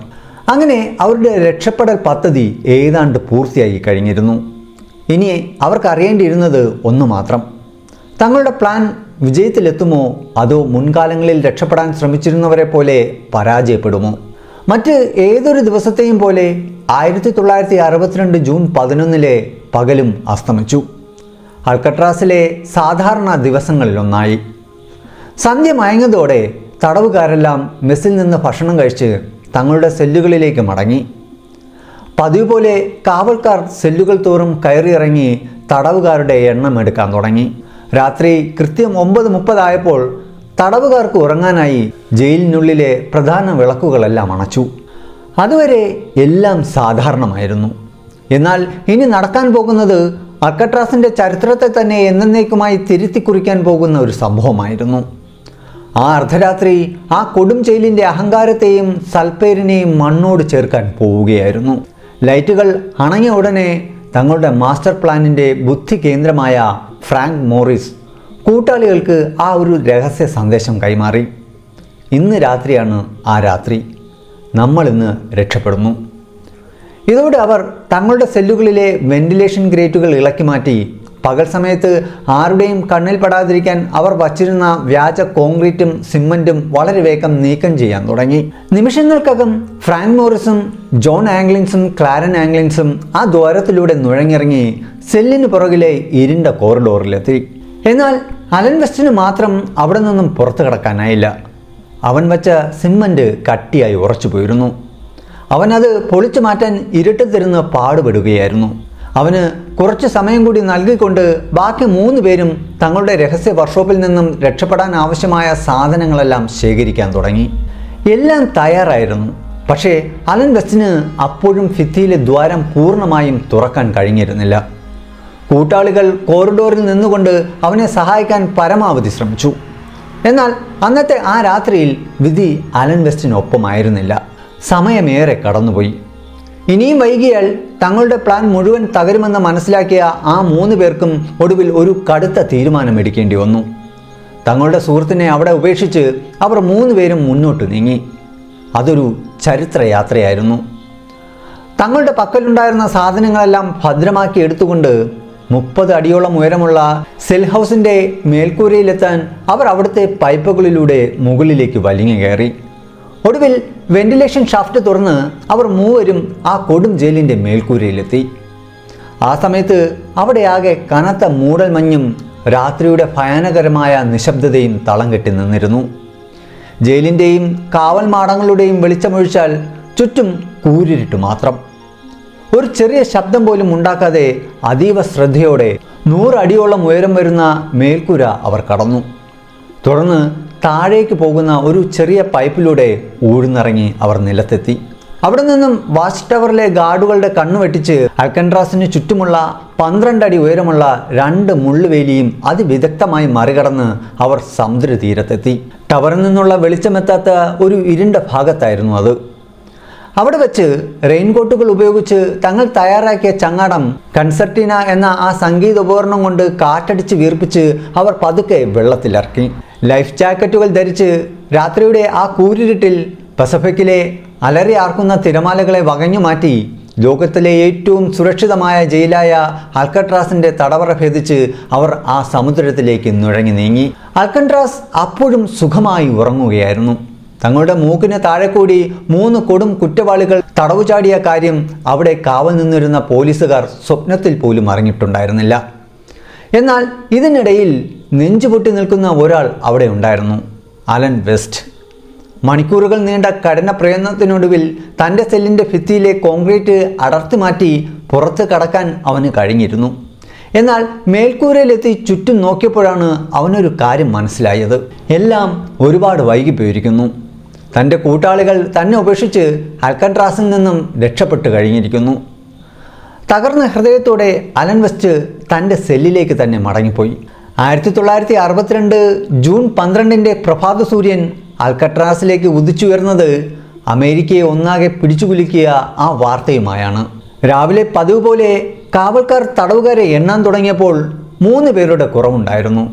അങ്ങനെ അവരുടെ രക്ഷപ്പെടൽ പദ്ധതി ഏതാണ്ട് പൂർത്തിയായി കഴിഞ്ഞിരുന്നു. ഇനി അവർക്ക് അറിയേണ്ടിയിരുന്നത് ഒന്ന് മാത്രം: തങ്ങളുടെ പ്ലാൻ വിജയത്തിലെത്തുമോ അതോ മുൻകാലങ്ങളിൽ രക്ഷപ്പെടാൻ ശ്രമിച്ചിരുന്നവരെ പോലെ പരാജയപ്പെടുമോ? മറ്റ് ഏതൊരു ദിവസത്തെയും പോലെ 1962 ജൂൺ 11 പകലും അസ്തമിച്ചു. അൽക്കട്രാസിലെ സാധാരണ ദിവസങ്ങളിലൊന്നായി. സന്ധ്യ മയങ്ങതോടെ തടവുകാരെല്ലാം മെസ്സിൽ നിന്ന് ഭക്ഷണം കഴിച്ച് തങ്ങളുടെ സെല്ലുകളിലേക്ക് മടങ്ങി. പതിവ് പോലെ കാവൽക്കാർ സെല്ലുകൾ തോറും കയറിയിറങ്ങി തടവുകാരുടെ എണ്ണം എടുക്കാൻ തുടങ്ങി. രാത്രി കൃത്യം 9:30 ആയപ്പോൾ തടവുകാർക്ക് ഉറങ്ങാനായി ജയിലിനുള്ളിലെ പ്രധാന വിളക്കുകളെല്ലാം അണച്ചു. അതുവരെ എല്ലാം സാധാരണമായിരുന്നു. എന്നാൽ ഇനി നടക്കാൻ പോകുന്നത് അൽക്കട്രാസിൻ്റെ ചരിത്രത്തെ തന്നെ എന്നേക്കുമായി തിരുത്തി കുറിക്കാൻ പോകുന്ന ഒരു സംഭവമായിരുന്നു. ആ അർദ്ധരാത്രി ആ കൊടും ജയിലിൻ്റെ അഹങ്കാരത്തെയും സൽപ്പേരിനെയും മണ്ണോട് ചേർക്കാൻ പോവുകയായിരുന്നു. ലൈറ്റുകൾ അണങ്ങിയ ഉടനെ തങ്ങളുടെ മാസ്റ്റർ പ്ലാനിൻ്റെ ബുദ്ധി കേന്ദ്രമായ ഫ്രാങ്ക് മോറിസ് കൂട്ടാളികൾക്ക് ആ ഒരു രഹസ്യ സന്ദേശം കൈമാറി. ഇന്ന് രാത്രിയാണ് ആ രാത്രി. നമ്മളിന്ന് രക്ഷപ്പെടുന്നു. ഇതോടെ അവർ തങ്ങളുടെ സെല്ലുകളിലെ വെന്റിലേഷൻ ഗ്രേറ്റുകൾ ഇളക്കി മാറ്റി. പകൽ സമയത്ത് ആരുടെയും കണ്ണിൽ പെടാതിരിക്കാൻ അവർ വച്ചിരുന്ന വ്യാജ കോൺക്രീറ്റും സിമൻറ്റും വളരെ വേഗം നീക്കം ചെയ്യാൻ തുടങ്ങി. നിമിഷങ്ങൾക്കകം ഫ്രാങ്ക് മോറിസും ജോൺ ആംഗ്ലിൻസും ക്ലാരൻ ആംഗ്ലിൻസും ആ ദ്വാരത്തിലൂടെ നുഴഞ്ഞിറങ്ങി സെല്ലിന് പുറകിലെ ഇരുണ്ട കോറിഡോറിലെത്തി. എന്നാൽ അലൻ വെസ്റ്റിന് മാത്രം അവിടെ നിന്നും പുറത്തു കടക്കാനായില്ല. അവൻ വച്ച സിമൻറ്റ് കട്ടിയായി ഉറച്ചു പോയിരുന്നു. അവനത് പൊളിച്ചു മാറ്റാൻ ഇരുട്ടത്തിരുന്ന് പാടുപെടുകയായിരുന്നു. അവന് കുറച്ച് സമയം കൂടി നൽകിക്കൊണ്ട് ബാക്കി 3 പേരും തങ്ങളുടെ രഹസ്യ വർക്ക്ഷോപ്പിൽ നിന്നും രക്ഷപ്പെടാൻ ആവശ്യമായ സാധനങ്ങളെല്ലാം ശേഖരിക്കാൻ തുടങ്ങി. എല്ലാം തയ്യാറായിരുന്നു. പക്ഷേ അലൻ വെസ്റ്റിന് അപ്പോഴും ഭിത്തിയിലെ ദ്വാരം പൂർണ്ണമായും തുറക്കാൻ കഴിഞ്ഞിരുന്നില്ല. കൂട്ടാളികൾ കോറിഡോറിൽ നിന്നുകൊണ്ട് അവനെ സഹായിക്കാൻ പരമാവധി ശ്രമിച്ചു. എന്നാൽ അന്നത്തെ ആ രാത്രിയിൽ വിധി അലൻ വെസ്റ്റിനൊപ്പമായിരുന്നില്ല. സമയമേറെ കടന്നുപോയി. ഇനിയും വൈകിയാൽ തങ്ങളുടെ പ്ലാൻ മുഴുവൻ തകരുമെന്ന് മനസ്സിലാക്കിയ ആ 3 പേർക്കും ഒടുവിൽ ഒരു കടുത്ത തീരുമാനമെടുക്കേണ്ടി വന്നു. തങ്ങളുടെ സുഹൃത്തിനെ അവിടെ ഉപേക്ഷിച്ച് അവർ 3 പേരും മുന്നോട്ട് നീങ്ങി. അതൊരു ചരിത്രയാത്രയായിരുന്നു. തങ്ങളുടെ പക്കലുണ്ടായിരുന്ന സാധനങ്ങളെല്ലാം ഭദ്രമാക്കി എടുത്തുകൊണ്ട് 30 അടിയോളം ഉയരമുള്ള സെൽ ഹൗസിൻ്റെ മേൽക്കൂരയിലെത്താൻ അവർ അവിടുത്തെ പൈപ്പുകളിലൂടെ മുകളിലേക്ക് വലിഞ്ഞു കയറി. ഒടുവിൽ വെന്റിലേഷൻ ഷാഫ്റ്റ് തുറന്ന് അവർ 3 ആ കൊടും ജയിലിൻ്റെ മേൽക്കൂരയിലെത്തി. ആ സമയത്ത് അവിടെയാകെ കനത്ത മൂടൽമഞ്ഞും രാത്രിയുടെ ഭയാനകരമായ നിശബ്ദതയും തളം കെട്ടി നിന്നിരുന്നു. ജയിലിൻ്റെയും കാവൽ മാടങ്ങളുടെയും വെളിച്ചമൊഴിച്ചാൽ ചുറ്റും കൂരിരുട്ട് മാത്രം. ഒരു ചെറിയ ശബ്ദം പോലും ഉണ്ടാക്കാതെ അതീവ ശ്രദ്ധയോടെ 100 അടിയോളം ഉയരം വരുന്ന മേൽക്കൂര അവർ കടന്നു. തുടർന്ന് താഴേക്ക് പോകുന്ന ഒരു ചെറിയ പൈപ്പിലൂടെ ഊഴ്ന്നിറങ്ങി അവർ നിലത്തെത്തി. അവിടെ നിന്നും വാച്ച് ടവറിലെ ഗാർഡുകളുടെ കണ്ണു വെട്ടിച്ച് അൽക്കട്രാസിന് ചുറ്റുമുള്ള 12 അടി ഉയരമുള്ള 2 മുള്ളുവേലിയും അതിവിദഗ്ധമായി മറികടന്ന് അവർ സമുദ്രതീരത്തെത്തി. ടവറിൽ നിന്നുള്ള വെളിച്ചമെത്താത്ത ഒരു ഇരുണ്ട ഭാഗത്തായിരുന്നു അത്. അവിടെ വെച്ച് റെയിൻകോട്ടുകൾ ഉപയോഗിച്ച് തങ്ങൾ തയ്യാറാക്കിയ ചങ്ങാടം കൺസെർട്ടിന എന്ന ആ സംഗീതോപകരണം കൊണ്ട് കാറ്റടിച്ച് വീർപ്പിച്ച് അവർ പതുക്കെ വെള്ളത്തിലിറക്കി. ലൈഫ് ജാക്കറ്റുകൾ ധരിച്ച് രാത്രിയുടെ ആ കൂരിരുട്ടിൽ പസഫിക്കിലെ അലറി ആർക്കുന്ന തിരമാലകളെ വകഞ്ഞു മാറ്റി ലോകത്തിലെ ഏറ്റവും സുരക്ഷിതമായ ജയിലായ അൽക്കട്രാസിൻ്റെ തടവറ ഭേദിച്ച് അവർ ആ സമുദ്രത്തിലേക്ക് നുഴഞ്ഞു നീങ്ങി. അൽക്കട്രാസ് അപ്പോഴും സുഖമായി ഉറങ്ങുകയായിരുന്നു. തങ്ങളുടെ മൂക്കിന് താഴെ കൂടി 3 കൊടും കുറ്റവാളികൾ തടവു ചാടിയ കാര്യം അവിടെ കാവൽ നിന്നിരുന്ന പോലീസുകാർ സ്വപ്നത്തിൽ പോലും അറിഞ്ഞിട്ടുണ്ടായിരുന്നില്ല. എന്നാൽ ഇതിനിടയിൽ നെഞ്ചുപൊട്ടി നിൽക്കുന്ന ഒരാൾ അവിടെ ഉണ്ടായിരുന്നു. Alan West. മണിക്കൂറുകൾ നീണ്ട കഠിന പ്രയത്നത്തിനൊടുവിൽ തൻ്റെ സെല്ലിൻ്റെ ഭിത്തിയിലെ കോൺക്രീറ്റ് അടർത്തി മാറ്റി പുറത്ത് കടക്കാൻ അവന് കഴിഞ്ഞിരുന്നു. എന്നാൽ മേൽക്കൂരയിലെത്തി ചുറ്റും നോക്കിയപ്പോഴാണ് അവനൊരു കാര്യം മനസ്സിലായത്. എല്ലാം ഒരുപാട് വൈകിപ്പോയിരിക്കുന്നു. തൻ്റെ കൂട്ടാളികൾ തന്നെ ഉപേക്ഷിച്ച് അൽക്കട്രാസിൽ നിന്നും രക്ഷപ്പെട്ടു കഴിഞ്ഞിരിക്കുന്നു. തകർന്ന ഹൃദയത്തോടെ അലൻ വെസ്റ്റ് തൻ്റെ സെല്ലിലേക്ക് തന്നെ മടങ്ങിപ്പോയി. 1962 ജൂൺ 12 പ്രഭാത സൂര്യൻ അൽക്കട്രാസിലേക്ക് ഉദിച്ചുയർന്നത് അമേരിക്കയെ ഒന്നാകെ പിടിച്ചുകുലുക്കിയ ആ വാർത്തയുമായാണ്. രാവിലെ പതിവ് പോലെ കാവൽക്കാർ തടവുകാരെ എണ്ണാൻ തുടങ്ങിയപ്പോൾ 3 പേരുടെ കുറവുണ്ടായിരുന്നു.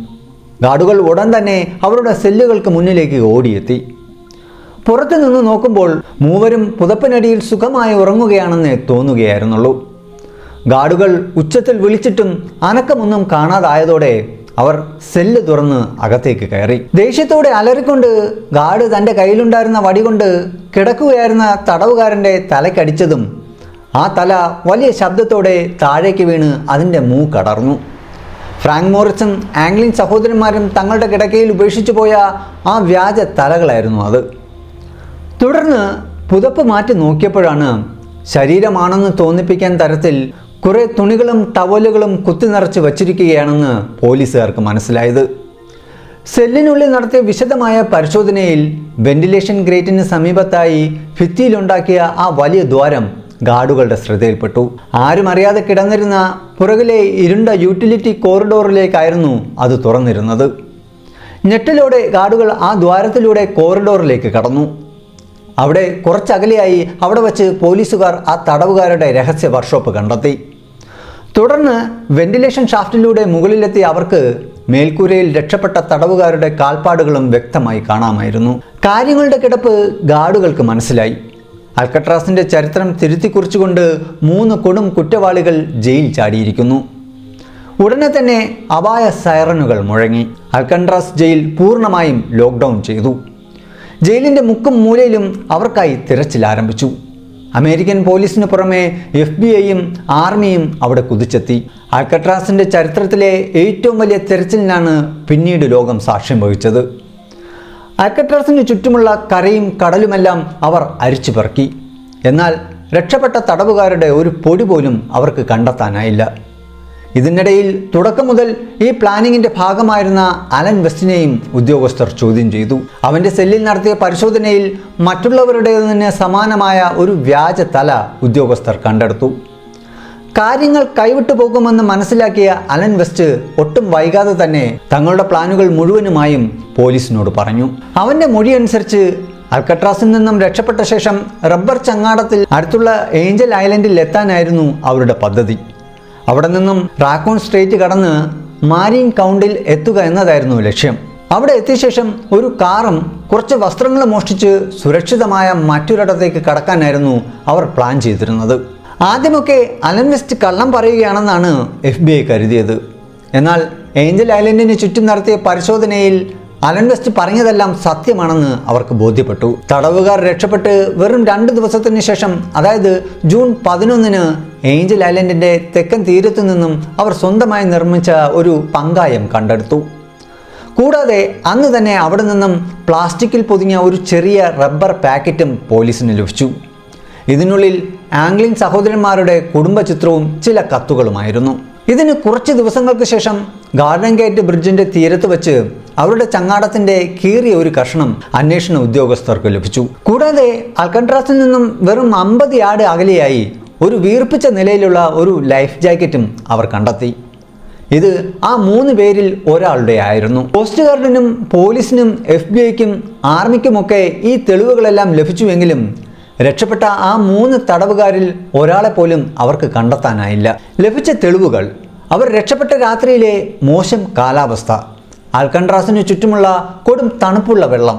ഗാർഡുകൾ ഉടൻ തന്നെ അവരുടെ സെല്ലുകൾക്ക് മുന്നിലേക്ക് ഓടിയെത്തി. പുറത്തു നിന്ന് നോക്കുമ്പോൾ മൂവരും പുതപ്പിനടിയിൽ സുഖമായി ഉറങ്ങുകയാണെന്ന് തോന്നുകയായിരുന്നുള്ളൂ. ഗാർഡുകൾ ഉച്ചത്തിൽ വിളിച്ചിട്ടും അനക്കമൊന്നും കാണാതായതോടെ അവർ സെല്ല് തുറന്ന് അകത്തേക്ക് കയറി. ദേഷ്യത്തോടെ അലറിക്കൊണ്ട് ഗാർഡ് തൻ്റെ കയ്യിലുണ്ടായിരുന്ന വടികൊണ്ട് കിടക്കുകയായിരുന്ന തടവുകാരൻ്റെ തലക്കടിച്ചതും ആ തല വലിയ ശബ്ദത്തോടെ താഴേക്ക് വീണ് അതിൻ്റെ മൂക്കടർന്നു. ഫ്രാങ്ക് മോറിസും ആംഗ്ലിൻ സഹോദരന്മാരും തങ്ങളുടെ കിടക്കയിൽ ഉപേക്ഷിച്ചു പോയ ആ വ്യാജ തലകളായിരുന്നു അത്. തുടർന്ന് പുതപ്പ് മാറ്റി നോക്കിയപ്പോഴാണ് ശരീരമാണെന്ന് തോന്നിപ്പിക്കാൻ തരത്തിൽ കുറേ തുണികളും ടവലുകളും കുത്തി നിറച്ച് വച്ചിരിക്കുകയാണെന്ന് പോലീസുകാർക്ക് മനസ്സിലായത്. സെല്ലിനുള്ളിൽ നടത്തിയ വിശദമായ പരിശോധനയിൽ വെന്റിലേഷൻ ഗ്രേറ്റിന് സമീപത്തായി ഭിത്തിയിലുണ്ടാക്കിയ ആ വലിയ ദ്വാരം ഗാർഡുകളുടെ ശ്രദ്ധയിൽപ്പെട്ടു. ആരും അറിയാതെ കിടന്നിരുന്ന പുറകിലെ ഇരുണ്ട യൂട്ടിലിറ്റി കോറിഡോറിലേക്കായിരുന്നു അത് തുറന്നിരുന്നത്. ഞെട്ടലോടെ ഗാർഡുകൾ ആ ദ്വാരത്തിലൂടെ കോറിഡോറിലേക്ക് കടന്നു. അവിടെ കുറച്ചകലെയായി അവിടെ വച്ച് പോലീസുകാർ ആ തടവുകാരുടെ രഹസ്യ വർക്ക്ഷോപ്പ് കണ്ടെത്തി. തുടർന്ന് വെന്റിലേഷൻ ഷാഫ്റ്റിലൂടെ മുകളിലെത്തിയ അവർക്ക് മേൽക്കൂരയിൽ രക്ഷപ്പെട്ട തടവുകാരുടെ കാൽപ്പാടുകളും വ്യക്തമായി കാണാമായിരുന്നു. കാര്യങ്ങളുടെ കിടപ്പ് ഗാർഡുകൾക്ക് മനസ്സിലായി. അൽക്കട്രാസിൻ്റെ ചരിത്രം തിരുത്തിക്കുറിച്ചുകൊണ്ട് 3 കൊടും കുറ്റവാളികൾ ജയിൽ ചാടിയിരിക്കുന്നു. ഉടനെ തന്നെ അപായ സൈറനുകൾ മുഴങ്ങി. അൽക്കട്രാസ് ജയിൽ പൂർണ്ണമായും ലോക്ക്ഡൗൺ ചെയ്തു. ജയിലിൻ്റെ മുക്കും മൂലയിലും അവർക്കായി തിരച്ചിൽ ആരംഭിച്ചു. അമേരിക്കൻ പോലീസിന് പുറമെ FBI-യും ആർമിയും അവിടെ കുതിച്ചെത്തി. അൽക്കട്രാസിൻ്റെ ചരിത്രത്തിലെ ഏറ്റവും വലിയ തിരച്ചിലിനാണ് പിന്നീട് ലോകം സാക്ഷ്യം വഹിച്ചത്. അൽക്കട്രാസിന് ചുറ്റുമുള്ള കരയും കടലുമെല്ലാം അവർ അരിച്ചു പെറുക്കി. എന്നാൽ രക്ഷപ്പെട്ട തടവുകാരുടെ ഒരു പൊടി പോലും അവർക്ക് കണ്ടെത്താനായില്ല. ഇതിനിടയിൽ തുടക്കം മുതൽ ഈ പ്ലാനിങ്ങിൻ്റെ ഭാഗമായിരുന്ന അലൻ വെസ്റ്റിനെയും ഉദ്യോഗസ്ഥർ ചോദ്യം ചെയ്തു. അവൻ്റെ സെല്ലിൽ നടത്തിയ പരിശോധനയിൽ മറ്റുള്ളവരുടേതിന് സമാനമായ ഒരു വ്യാജ തല ഉദ്യോഗസ്ഥർ കണ്ടെടുത്തു. കാര്യങ്ങൾ കൈവിട്ടു പോകുമെന്ന് മനസ്സിലാക്കിയ അലൻ വെസ്റ്റ് ഒട്ടും വൈകാതെ തന്നെ തങ്ങളുടെ പ്ലാനുകൾ മുഴുവനുമായും പോലീസിനോട് പറഞ്ഞു. അവൻ്റെ മൊഴി അനുസരിച്ച് അൽക്കട്രാസിൽ നിന്നും രക്ഷപ്പെട്ട ശേഷം റബ്ബർ ചങ്ങാടത്തിൽ അടുത്തുള്ള ഏഞ്ചൽ ഐലൻഡിൽ എത്താനായിരുന്നു അവരുടെ പദ്ധതി. അവിടെ നിന്നും റാക്കൂൺ സ്ട്രേറ്റ് കടന്ന് മാരീൻ കൗണ്ടിൽ എത്തുക എന്നതായിരുന്നു ലക്ഷ്യം. അവിടെ എത്തിയ ശേഷം ഒരു കാറും കുറച്ച് വസ്ത്രങ്ങൾ മോഷ്ടിച്ച് സുരക്ഷിതമായ മറ്റൊരിടത്തേക്ക് കടക്കാനായിരുന്നു അവർ പ്ലാൻ ചെയ്തിരുന്നത്. ആദ്യമൊക്കെ അലൻ വെസ്റ്റ് കള്ളം പറയുകയാണെന്നാണ് FBI കരുതിയത്. എന്നാൽ ഏഞ്ചൽ ഐലൻഡിന് ചുറ്റും നടത്തിയ പരിശോധനയിൽ അലൻ വെസ്റ്റ് പറഞ്ഞതെല്ലാം സത്യമാണെന്ന് അവർക്ക് ബോധ്യപ്പെട്ടു. തടവുകാർ രക്ഷപ്പെട്ട് വെറും 2 ദിവസത്തിന് ശേഷം, അതായത് ജൂൺ 11 ഏഞ്ചൽ ഐലൻഡിൻ്റെ തെക്കൻ തീരത്തു നിന്നും അവർ സ്വന്തമായി നിർമ്മിച്ച ഒരു പങ്കായം കണ്ടെടുത്തു. കൂടാതെ അന്ന് തന്നെ അവിടെ നിന്നും പ്ലാസ്റ്റിക്കിൽ പൊതിഞ്ഞ ഒരു ചെറിയ റബ്ബർ പാക്കറ്റും പോലീസിന് ലഭിച്ചു. ഇതിനുള്ളിൽ ആംഗ്ലിൻ സഹോദരന്മാരുടെ കുടുംബ ചിത്രവും ചില കത്തുകളുമായിരുന്നു. ഇതിന് കുറച്ച് ദിവസങ്ങൾക്ക് ശേഷം ഗാർഡൻ ഗേറ്റ് ബ്രിഡ്ജിൻ്റെ തീരത്ത് വെച്ച് അവരുടെ ചങ്ങാടത്തിൻ്റെ കീറിയ ഒരു കഷണം അന്വേഷണ ഉദ്യോഗസ്ഥർക്ക് ലഭിച്ചു. കൂടാതെ അൽക്കട്രാസിൽ നിന്നും വെറും 50 യാർഡ് അകലെയായി ഒരു വീർപ്പിച്ച നിലയിലുള്ള ഒരു ലൈഫ് ജാക്കറ്റും അവർ കണ്ടെത്തി. ഇത് ആ 3 പേരിൽ ഒരാളുടെ ആയിരുന്നു. കോസ്റ്റ് ഗാർഡിനും പോലീസിനും FBI-ക്കും ആർമിക്കുമൊക്കെ ഈ തെളിവുകളെല്ലാം ലഭിച്ചുവെങ്കിലും രക്ഷപ്പെട്ട ആ 3 തടവുകാരിൽ ഒരാളെ പോലും അവർക്ക് കണ്ടെത്താനായില്ല. ലഭിച്ച തെളിവുകൾ അവർ രക്ഷപ്പെട്ട രാത്രിയിലെ മോശം കാലാവസ്ഥ, അൽക്കട്രാസിന് ചുറ്റുമുള്ള കൊടും തണുപ്പുള്ള വെള്ളം,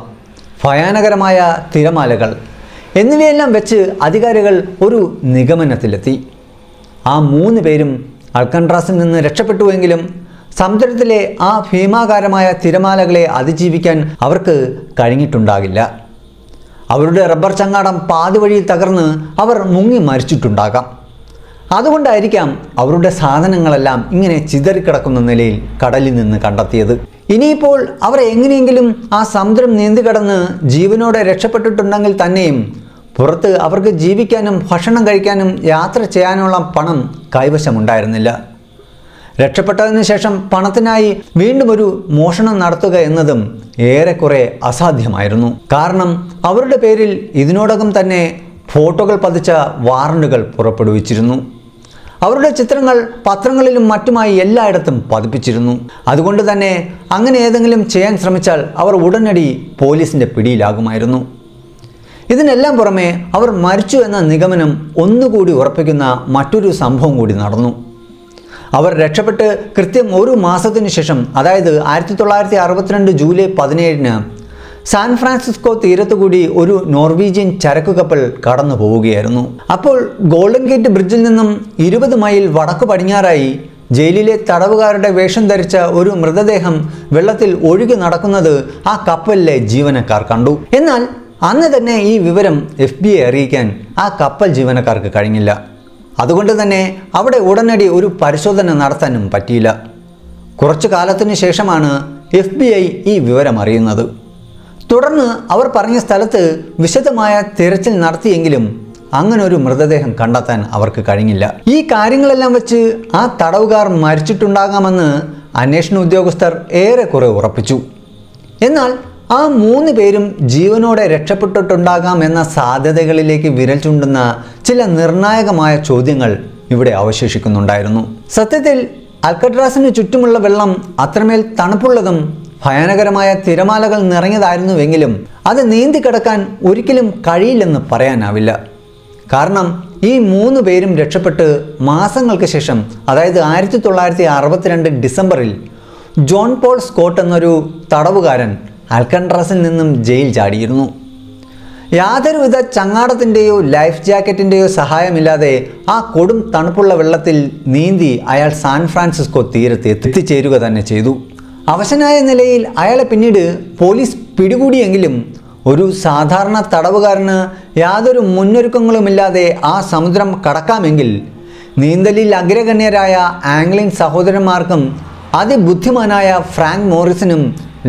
ഭയാനകരമായ തിരമാലകൾ എന്നിവയെല്ലാം വെച്ച് അധികാരികൾ ഒരു നിഗമനത്തിലെത്തി. ആ 3 പേരും അൽക്കട്രാസിൽ നിന്ന് രക്ഷപ്പെട്ടുവെങ്കിലും സമുദ്രത്തിലെ ആ ഭീമാകാരമായ തിരമാലകളെ അതിജീവിക്കാൻ അവർക്ക് കഴിഞ്ഞിട്ടുണ്ടാകില്ല. അവരുടെ റബ്ബർ ചങ്ങാടം പാതി വഴിയിൽ തകർന്ന് അവർ മുങ്ങി മരിച്ചിട്ടുണ്ടാകാം. അതുകൊണ്ടായിരിക്കാം അവരുടെ സാധനങ്ങളെല്ലാം ഇങ്ങനെ ചിതറിക്കിടക്കുന്ന നിലയിൽ കടലിൽ നിന്ന് കണ്ടെത്തിയത്. ഇനിയിപ്പോൾ അവർ എങ്ങനെയെങ്കിലും ആ സമുദ്രം നീന്തിക്കടന്ന് ജീവനോടെ രക്ഷപ്പെട്ടിട്ടുണ്ടെങ്കിൽ തന്നെയും പുറത്ത് അവർക്ക് ജീവിക്കാനും ഭക്ഷണം കഴിക്കാനും യാത്ര ചെയ്യാനുള്ള പണം കൈവശമുണ്ടായിരുന്നില്ല. രക്ഷപ്പെട്ടതിന് ശേഷം പണത്തിനായി വീണ്ടും ഒരു മോഷണം നടത്തുക എന്നതും ഏറെക്കുറെ അസാധ്യമായിരുന്നു. കാരണം അവരുടെ പേരിൽ ഇതിനോടകം തന്നെ ഫോട്ടോകൾ പതിച്ച വാറണ്ടുകൾ പുറപ്പെടുവിച്ചിരുന്നു. അവരുടെ ചിത്രങ്ങൾ പത്രങ്ങളിലും മറ്റുമായി എല്ലായിടത്തും പതിപ്പിച്ചിരുന്നു. അതുകൊണ്ട് തന്നെ അങ്ങനെ ഏതെങ്കിലും ചെയ്യാൻ ശ്രമിച്ചാൽ അവർ ഉടനടി പോലീസിൻ്റെ പിടിയിലാകുമായിരുന്നു. ഇതിനെല്ലാം പുറമെ അവർ മരിച്ചു എന്ന നിഗമനം ഒന്നുകൂടി ഉറപ്പിക്കുന്ന മറ്റൊരു സംഭവം കൂടി നടന്നു. അവർ രക്ഷപ്പെട്ട് കൃത്യം ഒരു മാസത്തിനു ശേഷം, അതായത് 1962 ജൂലൈ 17 സാൻ ഫ്രാൻസിസ്കോ തീരത്തുകൂടി ഒരു നോർവീജിയൻ ചരക്കു കപ്പൽ കടന്നു പോവുകയായിരുന്നു. അപ്പോൾ ഗോൾഡൻ ഗേറ്റ് ബ്രിഡ്ജിൽ നിന്നും 20 മൈൽ വടക്കു പടിഞ്ഞാറായി ജയിലിലെ തടവുകാരുടെ വേഷം ധരിച്ച ഒരു മൃതദേഹം വെള്ളത്തിൽ ഒഴുകി നടക്കുന്നത് ആ കപ്പലിലെ ജീവനക്കാർ കണ്ടു. എന്നാൽ അന്ന് തന്നെ ഈ വിവരം FBI അറിയിക്കാൻ ആ കപ്പൽ ജീവനക്കാർക്ക് കഴിഞ്ഞില്ല. അതുകൊണ്ട് തന്നെ അവിടെ ഉടനടി ഒരു പരിശോധന നടത്താനും പറ്റിയില്ല. കുറച്ചു കാലത്തിനു ശേഷമാണ് FBI ഈ വിവരം അറിയുന്നത്. തുടർന്ന് അവർ പറഞ്ഞ സ്ഥലത്ത് വിശദമായ തിരച്ചിൽ നടത്തിയെങ്കിലും അങ്ങനെ ഒരു മൃതദേഹം കണ്ടെത്താൻ അവർക്ക് കഴിഞ്ഞില്ല. ഈ കാര്യങ്ങളെല്ലാം വെച്ച് ആ തടവുകാർ മരിച്ചിട്ടുണ്ടാകാമെന്ന് അന്വേഷണ ഉദ്യോഗസ്ഥർ ഏറെക്കുറെ ഉറപ്പിച്ചു. എന്നാൽ ആ 3 പേരും ജീവനോടെ രക്ഷപ്പെട്ടിട്ടുണ്ടാകാം എന്ന സാധ്യതകളിലേക്ക് വിരൽ ചൂണ്ടുന്ന ചില നിർണായകമായ ചോദ്യങ്ങൾ ഇവിടെ അവശേഷിക്കുന്നുണ്ടായിരുന്നു. സത്യത്തിൽ അൽക്കട്രാസിന് ചുറ്റുമുള്ള വെള്ളം അത്രമേൽ തണുപ്പുള്ളതും ഭയാനകരമായ തിരമാലകൾ നിറഞ്ഞതായിരുന്നുവെങ്കിലും അത് നീന്തിക്കിടക്കാൻ ഒരിക്കലും കഴിയില്ലെന്ന് പറയാനാവില്ല. കാരണം ഈ 3 പേരും രക്ഷപ്പെട്ട് മാസങ്ങൾക്ക് ശേഷം, അതായത് 1962 ഡിസംബറിൽ ജോൺ പോൾ സ്കോട്ട് എന്നൊരു തടവുകാരൻ അൽക്കട്രാസിൽ നിന്നും ജയിൽ ചാടിയിരുന്നു. യാതൊരുവിധ ചങ്ങാടത്തിൻ്റെയോ ലൈഫ് ജാക്കറ്റിൻ്റെയോ സഹായമില്ലാതെ ആ കൊടും തണുപ്പുള്ള വെള്ളത്തിൽ നീന്തി അയാൾ സാൻ ഫ്രാൻസിസ്കോ തീരത്ത് എത്തിച്ചേരുക തന്നെ ചെയ്തു. അവശനായ നിലയിൽ അയാളെ പിന്നീട് പോലീസ് പിടികൂടിയെങ്കിലും ഒരു സാധാരണ തടവുകാരന് യാതൊരു മുന്നൊരുക്കങ്ങളുമില്ലാതെ ആ സമുദ്രം കടക്കാമെങ്കിൽ നീന്തലിൽ അഗ്രഗണ്യരായ ആംഗ്ലിൻ സഹോദരന്മാർക്കും അതിബുദ്ധിമാനായ ഫ്രാങ്ക് മോറിസിനും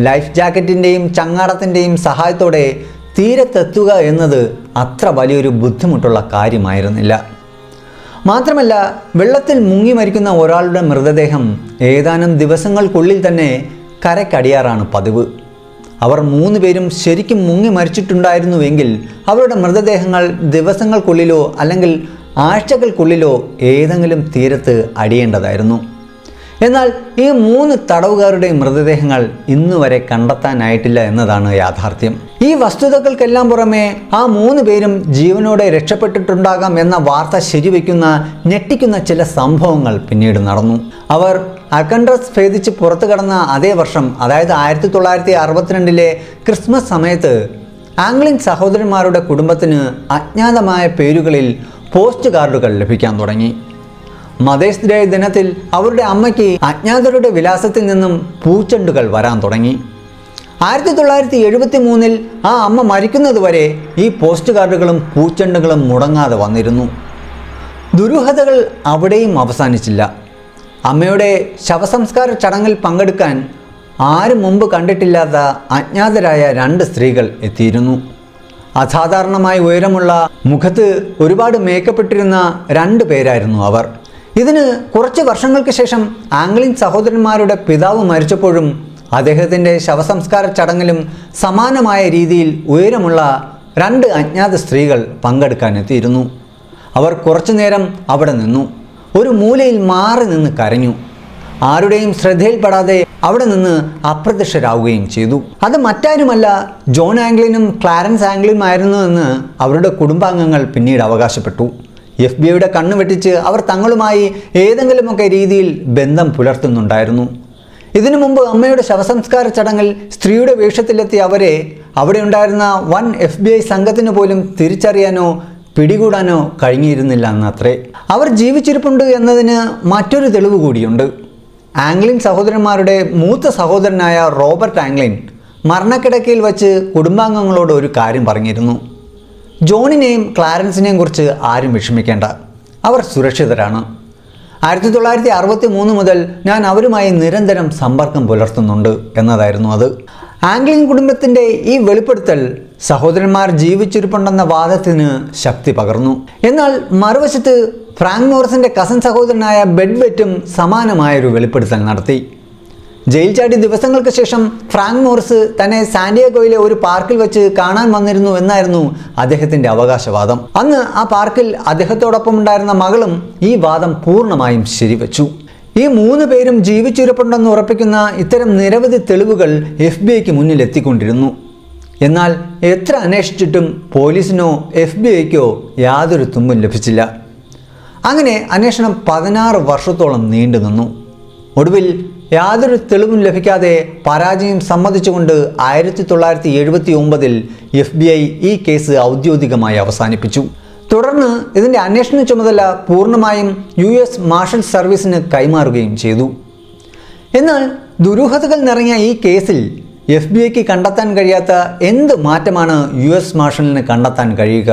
ലൈഫ് ജാക്കറ്റിൻ്റെയും ചങ്ങാടത്തിൻ്റെയും സഹായത്തോടെ തീരത്തെത്തുക എന്നത് അത്ര വലിയൊരു ബുദ്ധിമുട്ടുള്ള കാര്യമായിരുന്നില്ല. മാത്രമല്ല, വെള്ളത്തിൽ മുങ്ങി മരിക്കുന്ന ഒരാളുടെ മൃതദേഹം ഏതാനും ദിവസങ്ങൾക്കുള്ളിൽ തന്നെ കരക്കടിയാറാണ് പതിവ്. അവർ 3 പേരും ശരിക്കും മുങ്ങി മരിച്ചിട്ടുണ്ടായിരുന്നുവെങ്കിൽ അവരുടെ മൃതദേഹങ്ങൾ ദിവസങ്ങൾക്കുള്ളിലോ അല്ലെങ്കിൽ ആഴ്ചകൾക്കുള്ളിലോ ഏതെങ്കിലും തീരത്ത് അടിയേണ്ടതായിരുന്നു. എന്നാൽ ഈ 3 തടവുകാരുടെയും മൃതദേഹങ്ങൾ ഇന്നുവരെ കണ്ടെത്താനായിട്ടില്ല എന്നതാണ് യാഥാർത്ഥ്യം. ഈ വസ്തുതകൾക്കെല്ലാം പുറമെ ആ 3 പേരും ജീവനോടെ രക്ഷപ്പെട്ടിട്ടുണ്ടാകാം എന്ന വാർത്ത ശരിവെക്കുന്ന ഞെട്ടിക്കുന്ന ചില സംഭവങ്ങൾ പിന്നീട് നടന്നു. അവർ അൽക്കട്രാസ് ഭേദിച്ച് പുറത്തു കടന്ന അതേ വർഷം, അതായത് 1962 ക്രിസ്മസ് സമയത്ത് ആംഗ്ലിൻ സഹോദരന്മാരുടെ കുടുംബത്തിന് അജ്ഞാതമായ പേരുകളിൽ പോസ്റ്റ് കാർഡുകൾ ലഭിക്കാൻ തുടങ്ങി. മദേഴ്സ് ഡേ ദിനത്തിൽ അവരുടെ അമ്മയ്ക്ക് അജ്ഞാതരുടെ വിലാസത്തിൽ നിന്നും പൂച്ചെണ്ടുകൾ വരാൻ തുടങ്ങി. 1973 ആ അമ്മ മരിക്കുന്നതുവരെ ഈ പോസ്റ്റ് കാർഡുകളും പൂച്ചെണ്ടുകളും മുടങ്ങാതെ വന്നിരുന്നു. ദുരൂഹതകൾ അവിടെയും അവസാനിച്ചില്ല. അമ്മയുടെ ശവസംസ്കാര ചടങ്ങിൽ പങ്കെടുക്കാൻ ആരും മുമ്പ് കണ്ടിട്ടില്ലാത്ത അജ്ഞാതരായ 2 സ്ത്രീകൾ എത്തിയിരുന്നു. അസാധാരണമായി ഉയരമുള്ള, മുഖത്ത് ഒരുപാട് മേക്കപ്പെട്ടിരുന്ന 2 പേരായിരുന്നു അവർ. ഇതിന് കുറച്ച് വർഷങ്ങൾക്ക് ശേഷം ആംഗ്ലിൻ സഹോദരന്മാരുടെ പിതാവ് മരിച്ചപ്പോഴും അദ്ദേഹത്തിൻ്റെ ശവസംസ്കാര ചടങ്ങിലും സമാനമായ രീതിയിൽ ഉയരമുള്ള 2 അജ്ഞാത സ്ത്രീകൾ പങ്കെടുക്കാനെത്തിയിരുന്നു. അവർ കുറച്ചു നേരം അവിടെ നിന്നു. ഒരു മൂലയിൽ മാറി നിന്ന് കരഞ്ഞു. ആരുടെയും ശ്രദ്ധയിൽപ്പെടാതെ അവിടെ നിന്ന് അപ്രത്യക്ഷരാവുകയും ചെയ്തു. അത് മറ്റാരുമല്ല, ജോൺ ആംഗ്ലിനും ക്ലാരൻസ് ആംഗ്ലിനും ആയിരുന്നു എന്ന് അവരുടെ കുടുംബാംഗങ്ങൾ പിന്നീട് അവകാശപ്പെട്ടു. FBI കണ്ണു വെട്ടിച്ച് അവർ തങ്ങളുമായി ഏതെങ്കിലുമൊക്കെ രീതിയിൽ ബന്ധം പുലർത്തുന്നുണ്ടായിരുന്നു. ഇതിനു മുമ്പ് അമ്മയുടെ ശവസംസ്കാര ചടങ്ങിൽ സ്ത്രീയുടെ വേഷത്തിലെത്തിയ അവരെ അവിടെ ഉണ്ടായിരുന്ന വൻ FBI സംഘത്തിന് പോലും തിരിച്ചറിയാനോ പിടികൂടാനോ കഴിഞ്ഞിരുന്നില്ല എന്നത്രേ. അവർ ജീവിച്ചിരിപ്പുണ്ട് എന്നതിന് മറ്റൊരു തെളിവ് കൂടിയുണ്ട്. ആംഗ്ലിൻ സഹോദരന്മാരുടെ മൂത്ത സഹോദരനായ റോബർട്ട് ആംഗ്ലിൻ മരണക്കിടക്കയിൽ വച്ച് കുടുംബാംഗങ്ങളോട് ഒരു കാര്യം പറഞ്ഞിരുന്നു. ജോണിനെയും ക്ലാരൻസിനെയും കുറിച്ച് ആരും വിഷമിക്കേണ്ട. അവർ സുരക്ഷിതരാണ്. 1963 മുതൽ ഞാൻ അവരുമായി നിരന്തരം സമ്പർക്കം പുലർത്തുന്നുണ്ട് എന്നതായിരുന്നു അത്. ആംഗ്ലിൻ കുടുംബത്തിൻ്റെ ഈ വെളിപ്പെടുത്തൽ സഹോദരന്മാർ ജീവിച്ചിരിപ്പുണ്ടെന്ന വാദത്തിന് ശക്തി പകർന്നു. എന്നാൽ മറുവശത്ത് ഫ്രാങ്ക് മോറിസിൻ്റെ കസൻ സഹോദരനായ ബെഡ്വെറ്റും സമാനമായൊരു വെളിപ്പെടുത്തൽ നടത്തി. ജയിൽ ചാടി ദിവസങ്ങൾക്ക് ശേഷം ഫ്രാങ്ക് മോറിസ് തന്നെ സാന്റിയാഗോയിലെ ഒരു പാർക്കിൽ വെച്ച് കാണാൻ വന്നിരുന്നു എന്നായിരുന്നു അദ്ദേഹത്തിൻ്റെ അവകാശവാദം. അന്ന് ആ പാർക്കിൽ അദ്ദേഹത്തോടൊപ്പം ഉണ്ടായിരുന്ന മകളും ഈ വാദം പൂർണ്ണമായും ശരിവെച്ചു. ഈ 3 പേരും ജീവിച്ചിരിപ്പുണ്ടെന്ന് ഉറപ്പിക്കുന്ന ഇത്തരം നിരവധി തെളിവുകൾ FBI മുന്നിൽ എത്തിക്കൊണ്ടിരുന്നു. എന്നാൽ എത്ര അന്വേഷിച്ചിട്ടും പോലീസിനോ FBI യാതൊരു തുമ്പും ലഭിച്ചില്ല. അങ്ങനെ അന്വേഷണം 16 വർഷത്തോളം നീണ്ടു നിന്നു. ഒടുവിൽ യാതൊരു തെളിവും ലഭിക്കാതെ പരാജയം സമ്മതിച്ചുകൊണ്ട് 1979 FBI ഈ കേസ് ഔദ്യോഗികമായി അവസാനിപ്പിച്ചു. തുടർന്ന് ഇതിൻ്റെ അന്വേഷണ ചുമതല പൂർണ്ണമായും US മാർഷൽ സർവീസിന് കൈമാറുകയും ചെയ്തു. എന്നാൽ ദുരൂഹതകൾ നിറഞ്ഞ ഈ കേസിൽ FBI കണ്ടെത്താൻ കഴിയാത്ത എന്ത് മാറ്റമാണ് US മാർഷലിന് കണ്ടെത്താൻ കഴിയുക?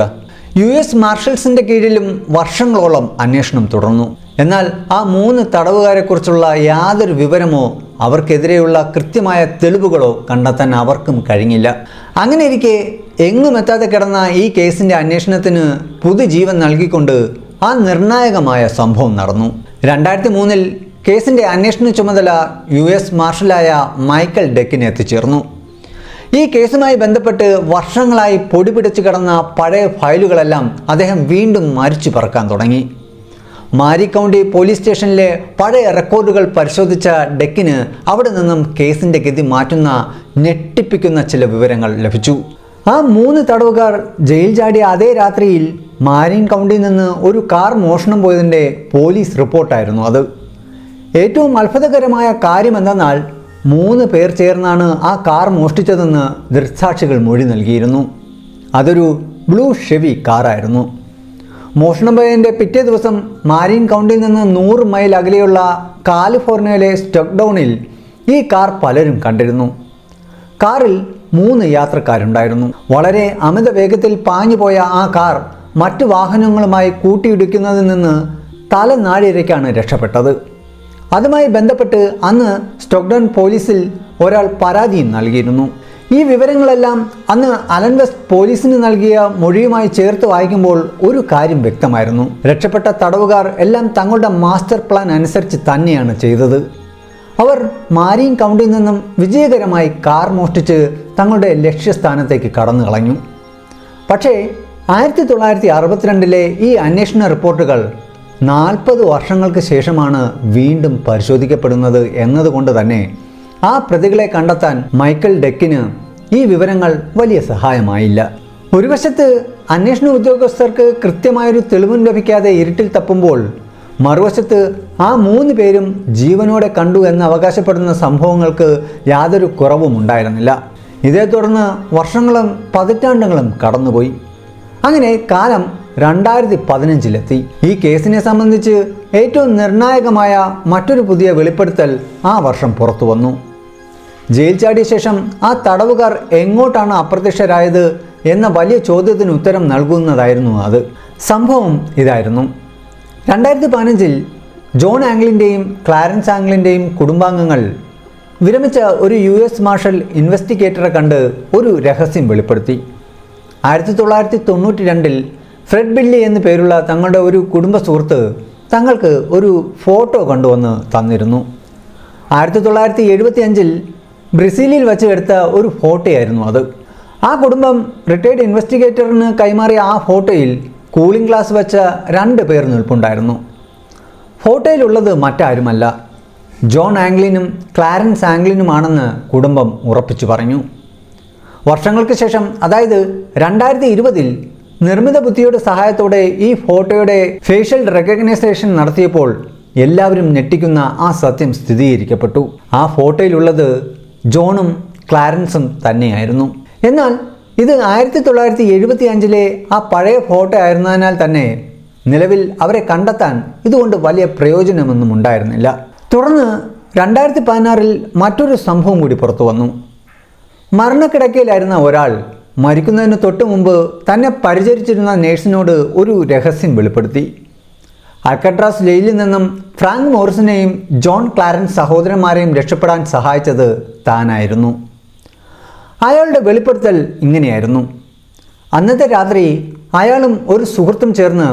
US മാർഷൽസിൻ്റെ കീഴിലും വർഷങ്ങളോളം അന്വേഷണം തുടർന്നു. എന്നാൽ ആ 3 തടവുകാരെക്കുറിച്ചുള്ള യാതൊരു വിവരമോ അവർക്കെതിരെയുള്ള കൃത്യമായ തെളിവുകളോ കണ്ടെത്താൻ അവർക്കും കഴിഞ്ഞില്ല. അങ്ങനെ ഇരിക്കെ എങ്ങുമെത്താതെ കിടന്ന ഈ കേസിൻ്റെ അന്വേഷണത്തിന് പുതുജീവൻ നൽകിക്കൊണ്ട് ആ നിർണായകമായ സംഭവം നടന്നു. 2003 കേസിൻ്റെ അന്വേഷണ ചുമതല US മാർഷലായ മൈക്കൽ ഡെക്കിന് എത്തിച്ചേർന്നു. ഈ കേസുമായി ബന്ധപ്പെട്ട് വർഷങ്ങളായി പൊടി പിടിച്ചു കിടന്ന പഴയ ഫയലുകളെല്ലാം അദ്ദേഹം വീണ്ടും മരിച്ചു പറക്കാൻ തുടങ്ങി. മാരി കൗണ്ടി പോലീസ് സ്റ്റേഷനിലെ പഴയ റെക്കോർഡുകൾ പരിശോധിച്ച ഡെക്കിന് അവിടെ നിന്നും കേസിൻ്റെ ഗതി മാറ്റുന്ന ഞെട്ടിപ്പിക്കുന്ന ചില വിവരങ്ങൾ ലഭിച്ചു. ആ 3 തടവുകാർ ജയിൽ ചാടിയ അതേ രാത്രിയിൽ മാരിൻ കൗണ്ടിയിൽ നിന്ന് ഒരു കാർ മോഷണം പോയതിൻ്റെ പോലീസ് റിപ്പോർട്ടായിരുന്നു അത്. ഏറ്റവും അത്ഭുതകരമായ കാര്യമെന്തെന്നാൽ 3 പേർ ചേർന്നാണ് ആ കാർ മോഷ്ടിച്ചതെന്ന് ദൃക്സാക്ഷികൾ മൊഴി നൽകിയിരുന്നു. അതൊരു ബ്ലൂ ഷെവി കാറായിരുന്നു. മോഷണം പോയതിൻ്റെ പിറ്റേ ദിവസം മാരിൻ കൗണ്ടിയിൽ നിന്ന് 100 മൈൽ അകലെയുള്ള കാലിഫോർണിയയിലെ സ്റ്റോക്ക്ഡൗണിൽ ഈ കാർ പലരും കണ്ടിരുന്നു. കാറിൽ 3 യാത്രക്കാരുണ്ടായിരുന്നു. വളരെ അമിത വേഗത്തിൽ പാഞ്ഞുപോയ ആ കാർ മറ്റു വാഹനങ്ങളുമായി കൂട്ടിയിടിക്കുന്നതിൽ നിന്ന് തലനാഴിരയ്ക്കാണ് രക്ഷപ്പെട്ടത്. അതുമായി ബന്ധപ്പെട്ട് അന്ന് സ്റ്റോക്ക്ഡൗൺ പോലീസിൽ ഒരാൾ പരാതിയും നൽകിയിരുന്നു. ഈ വിവരങ്ങളെല്ലാം അന്ന് അലൻ വെസ്റ്റ് പോലീസിന് നൽകിയ മൊഴിയുമായി ചേർത്ത് വായിക്കുമ്പോൾ ഒരു കാര്യം വ്യക്തമായിരുന്നു. രക്ഷപ്പെട്ട തടവുകാർ എല്ലാം തങ്ങളുടെ മാസ്റ്റർ പ്ലാൻ അനുസരിച്ച് തന്നെയാണ് ചെയ്തത്. അവർ മാരിൻ കൗണ്ടിയിൽ നിന്നും വിജയകരമായി കാർ മോഷ്ടിച്ച് തങ്ങളുടെ ലക്ഷ്യസ്ഥാനത്തേക്ക് കടന്നു കളഞ്ഞു. പക്ഷേ 1962 ഈ അന്വേഷണ റിപ്പോർട്ടുകൾ 40 വർഷങ്ങൾക്ക് ശേഷമാണ് വീണ്ടും പരിശോധിക്കപ്പെടുന്നത് എന്നതുകൊണ്ട് തന്നെ ആ പ്രതികളെ കണ്ടെത്താൻ മൈക്കൽ ഡെക്കിന് ഈ വിവരങ്ങൾ വലിയ സഹായമായില്ല. ഒരു വശത്ത് അന്വേഷണ ഉദ്യോഗസ്ഥർക്ക് കൃത്യമായൊരു തെളിവും ലഭിക്കാതെ ഇരുട്ടിൽ തപ്പുമ്പോൾ, മറുവശത്ത് ആ 3 പേരും ജീവനോടെ കണ്ടു എന്ന് അവകാശപ്പെടുന്ന സംഭവങ്ങൾക്ക് യാതൊരു കുറവും ഉണ്ടായിരുന്നില്ല. ഇതേ തുടർന്ന് വർഷങ്ങളും പതിറ്റാണ്ടുകളും കടന്നുപോയി. അങ്ങനെ കാലം 2015 ഈ കേസിനെ സംബന്ധിച്ച് ഏറ്റവും നിർണായകമായ മറ്റൊരു പുതിയ വെളിപ്പെടുത്തൽ ആ വർഷം പുറത്തു വന്നു. ജയിൽ ചാടിയ ശേഷം ആ തടവുകാർ എങ്ങോട്ടാണ് അപ്രത്യക്ഷരായത് എന്ന വലിയ ചോദ്യത്തിന് ഉത്തരം നൽകുന്നതായിരുന്നു അത്. സംഭവം ഇതായിരുന്നു. 2015 ജോൺ ആംഗ്ലിൻ്റെയും ക്ലാരൻസ് ആംഗ്ലിൻ്റെയും കുടുംബാംഗങ്ങൾ വിരമിച്ച ഒരു US മാർഷൽ ഇൻവെസ്റ്റിഗേറ്ററെ കണ്ട് ഒരു രഹസ്യം വെളിപ്പെടുത്തി. 1992 ഫ്രെഡ് ബില്ലി എന്നു പേരുള്ള തങ്ങളുടെ ഒരു കുടുംബ സുഹൃത്ത് തങ്ങൾക്ക് ഒരു ഫോട്ടോ കൊണ്ടുവന്ന് തന്നിരുന്നു. 1975 ബ്രസീലിൽ വച്ച് എടുത്ത ഒരു ഫോട്ടോയായിരുന്നു അത്. ആ കുടുംബം റിട്ടയർഡ് ഇൻവെസ്റ്റിഗേറ്ററിന് കൈമാറിയ ആ ഫോട്ടോയിൽ കൂളിംഗ് ഗ്ലാസ് വെച്ച 2 പേർ നിൽപ്പുണ്ടായിരുന്നു. ഫോട്ടോയിലുള്ളത് മറ്റാരുമല്ല, ജോൺ ആംഗ്ലിനും ക്ലാരൻസ് ആംഗ്ലിനുമാണെന്ന് കുടുംബം ഉറപ്പിച്ചു പറഞ്ഞു. വർഷങ്ങൾക്ക് ശേഷം, അതായത് 2020 നിർമ്മിത ബുദ്ധിയുടെ സഹായത്തോടെ ഈ ഫോട്ടോയുടെ ഫേഷ്യൽ റെക്കഗ്നൈസേഷൻ നടത്തിയപ്പോൾ എല്ലാവരും ഞെട്ടിക്കുന്ന ആ സത്യം സ്ഥിരീകരിക്കപ്പെട്ടു. ആ ഫോട്ടോയിലുള്ളത് ജോണും ക്ലാരൻസും തന്നെയായിരുന്നു. എന്നാൽ ഇത് 1975 ആ പഴയ ഫോട്ടോ ആയിരുന്നതിനാൽ തന്നെ നിലവിൽ അവരെ കണ്ടെത്താൻ ഇതുകൊണ്ട് വലിയ പ്രയോജനമൊന്നും ഉണ്ടായിരുന്നില്ല. തുടർന്ന് 2016 മറ്റൊരു സംഭവം കൂടി പുറത്തു വന്നു. മരണക്കിടക്കയിലായിരുന്ന ഒരാൾ മരിക്കുന്നതിന് തൊട്ട് മുമ്പ് തന്നെ പരിചരിച്ചിരുന്ന നേഴ്സിനോട് ഒരു രഹസ്യം വെളിപ്പെടുത്തി. അൽക്കട്രാസ് ജയിലിൽ നിന്നും ഫ്രാങ്ക് മോറിസിനെയും ജോൺ ക്ലാരൻസ് സഹോദരന്മാരെയും രക്ഷപ്പെടാൻ സഹായിച്ചത് താനായിരുന്നു. അയാളുടെ വെളിപ്പെടുത്തൽ ഇങ്ങനെയായിരുന്നു. അന്നത്തെ രാത്രി അയാളും ഒരു സുഹൃത്തും ചേർന്ന്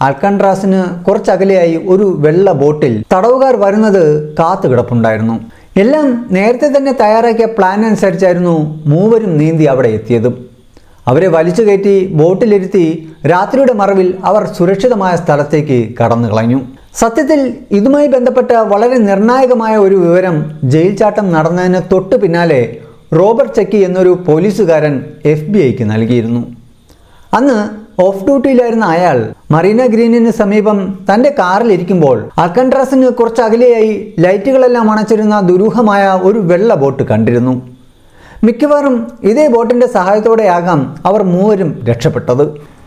അൽക്കട്രാസിന് കുറച്ചകലെയായി ഒരു വെള്ള ബോട്ടിൽ തടവുകാർ വരുന്നത് കാത്തു കിടപ്പുണ്ടായിരുന്നു. എല്ലാം നേരത്തെ തന്നെ തയ്യാറാക്കിയ പ്ലാൻ അനുസരിച്ചായിരുന്നു മൂവരും നീന്തി അവിടെ എത്തിയതും. അവരെ വലിച്ചു കയറ്റി ബോട്ടിലിരുത്തി രാത്രിയുടെ മറവിൽ അവർ സുരക്ഷിതമായ സ്ഥലത്തേക്ക് കടന്നു കളഞ്ഞു. സത്യത്തിൽ ഇതുമായി ബന്ധപ്പെട്ട വളരെ നിർണായകമായ ഒരു വിവരം ജയിൽ ചാട്ടം നടന്നതിന് തൊട്ടു പിന്നാലെ റോബർട്ട് ചെക്കി എന്നൊരു പോലീസുകാരൻ FBI-ക്ക് നൽകിയിരുന്നു. അന്ന് ഓഫ് ഡ്യൂട്ടിയിലായിരുന്ന അയാൾ മറീന ഗ്രീനിന് സമീപം തൻ്റെ കാറിലിരിക്കുമ്പോൾ അൽക്കട്രാസിന് കുറച്ചകലെയായി ലൈറ്റുകളെല്ലാം അണച്ചിരുന്ന ദുരൂഹമായ ഒരു വെള്ള ബോട്ട് കണ്ടിരുന്നു. മിക്കവാറും ഇതേ ബോട്ടിൻ്റെ സഹായത്തോടെയാകാം അവർ മൂവരും രക്ഷപ്പെട്ടത്.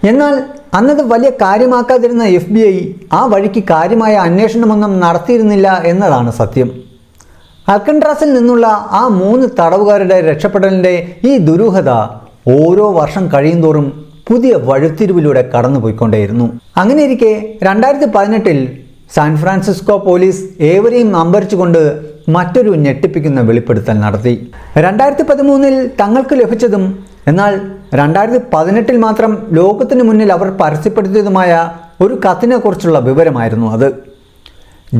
എന്നാൽ അന്നത് വലിയ കാര്യമാക്കാതിരുന്ന FBI ആ വഴിക്ക് കാര്യമായ അന്വേഷണമൊന്നും നടത്തിയിരുന്നില്ല എന്നതാണ് സത്യം. അൽക്കട്രാസിൽ നിന്നുള്ള ആ 3 തടവുകാരുടെ രക്ഷപ്പെടലിൻ്റെ ഈ ദുരൂഹത ഓരോ വർഷം കഴിയുന്തോറും പുതിയ വഴിത്തിരിവിലൂടെ കടന്നുപോയിക്കൊണ്ടേയിരുന്നു. അങ്ങനെയിരിക്കെ 2018 സാൻ ഫ്രാൻസിസ്കോ പോലീസ് ഏവരെയും അമ്പരിച്ചുകൊണ്ട് മറ്റൊരു ഞെട്ടിപ്പിക്കുന്ന വെളിപ്പെടുത്തൽ നടത്തി. 2013 തങ്ങൾക്ക് ലഭിച്ചതും എന്നാൽ 2018 മാത്രം ലോകത്തിന് മുന്നിൽ അവർ പരസ്യപ്പെടുത്തിയതുമായ ഒരു കത്തിനെക്കുറിച്ചുള്ള വിവരമായിരുന്നു അത്.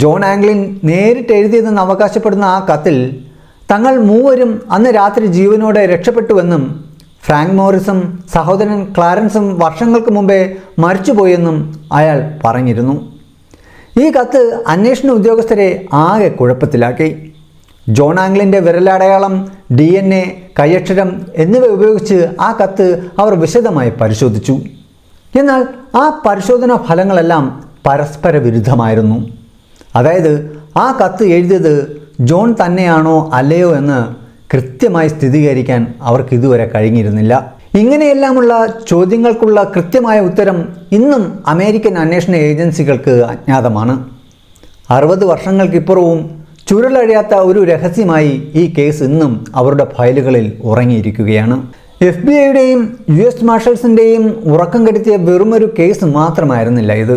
ജോൺ ആംഗ്ലിൻ നേരിട്ട് എഴുതിയതെന്ന് അവകാശപ്പെടുന്ന ആ കത്തിൽ തങ്ങൾ മൂവരും അന്ന് രാത്രി ജീവനോടെ രക്ഷപ്പെട്ടുവെന്നും ഫ്രാങ്ക് മോറിസും സഹോദരൻ ക്ലാരൻസും വർഷങ്ങൾക്ക് മുമ്പേ മരിച്ചുപോയെന്നും അയാൾ പറഞ്ഞിരുന്നു. ഈ കത്ത് അന്വേഷണ ഉദ്യോഗസ്ഥരെ ആകെ കുഴപ്പത്തിലാക്കി. ജോൺ ആംഗ്ലിൻ്റെ വിരലടയാളം, DNA, കൈയക്ഷരം എന്നിവ ഉപയോഗിച്ച് ആ കത്ത് അവർ വിശദമായി പരിശോധിച്ചു. എന്നാൽ ആ പരിശോധനാ ഫലങ്ങളെല്ലാം പരസ്പര വിരുദ്ധമായിരുന്നു. അതായത് ആ കത്ത് എഴുതിയത് ജോൺ തന്നെയാണോ അല്ലയോ എന്ന് കൃത്യമായി സ്ഥിരീകരിക്കാൻ അവർക്ക് ഇതുവരെ കഴിഞ്ഞിരുന്നില്ല. ഇങ്ങനെയെല്ലാമുള്ള ചോദ്യങ്ങൾക്കുള്ള കൃത്യമായ ഉത്തരം ഇന്നും അമേരിക്കൻ അന്വേഷണ ഏജൻസികൾക്ക് അജ്ഞാതമാണ്. 60 വർഷങ്ങൾക്കിപ്പുറവും ചുരുളഴിയാത്ത ഒരു രഹസ്യമായി ഈ കേസ് ഇന്നും അവരുടെ ഫയലുകളിൽ ഉറങ്ങിയിരിക്കുകയാണ്. FBI-യുടെയും US മാർഷൽസിൻ്റെയും ഉറക്കം കെടുത്തിയ വെറുമൊരു കേസ് മാത്രമായിരുന്നില്ല ഇത്.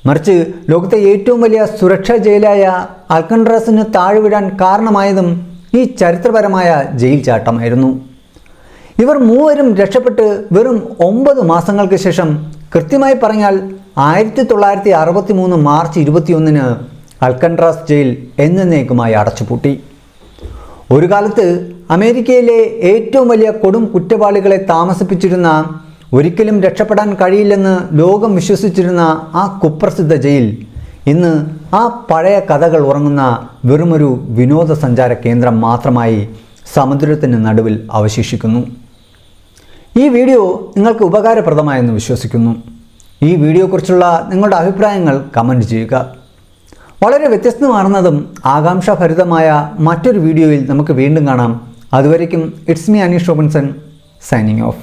മറിച്ച് ലോകത്തെ ഏറ്റവും വലിയ സുരക്ഷാ ജയിലായ അൽക്കട്രാസിന് താഴ്വിടാൻ കാരണമായതും ഈ ചരിത്രപരമായ ജയിൽ ചാട്ടമായിരുന്നു. ഇവർ മൂവരും രക്ഷപ്പെട്ട് വെറും 9 മാസങ്ങൾക്ക് ശേഷം, കൃത്യമായി പറഞ്ഞാൽ 1963 മാർച്ച് 21 അൽക്കട്രാസ് ജയിൽ എന്നേക്കുമായി അടച്ചുപൂട്ടി. ഒരു കാലത്ത് അമേരിക്കയിലെ ഏറ്റവും വലിയ കൊടും കുറ്റവാളികളെ താമസിപ്പിച്ചിരുന്ന, ഒരിക്കലും രക്ഷപ്പെടാൻ കഴിയില്ലെന്ന് ലോകം വിശ്വസിച്ചിരുന്ന ആ കുപ്രസിദ്ധ ജയിൽ ഇന്ന് ആ പഴയ കഥകൾ ഉറങ്ങുന്ന വെറുമൊരു വിനോദസഞ്ചാര കേന്ദ്രം മാത്രമായി സമുദ്രത്തിന് നടുവിൽ അവശേഷിക്കുന്നു. ഈ വീഡിയോ നിങ്ങൾക്ക് ഉപകാരപ്രദമായെന്ന് വിശ്വസിക്കുന്നു. ഈ വീഡിയോയെക്കുറിച്ചുള്ള നിങ്ങളുടെ അഭിപ്രായങ്ങൾ കമൻറ്റ് ചെയ്യുക. വളരെ വ്യത്യസ്തമാർന്നതും ആകാംക്ഷാഭരിതമായ മറ്റൊരു വീഡിയോയിൽ നമുക്ക് വീണ്ടും കാണാം. അതുവരേക്കും it's me Aneesh Robinson signing off.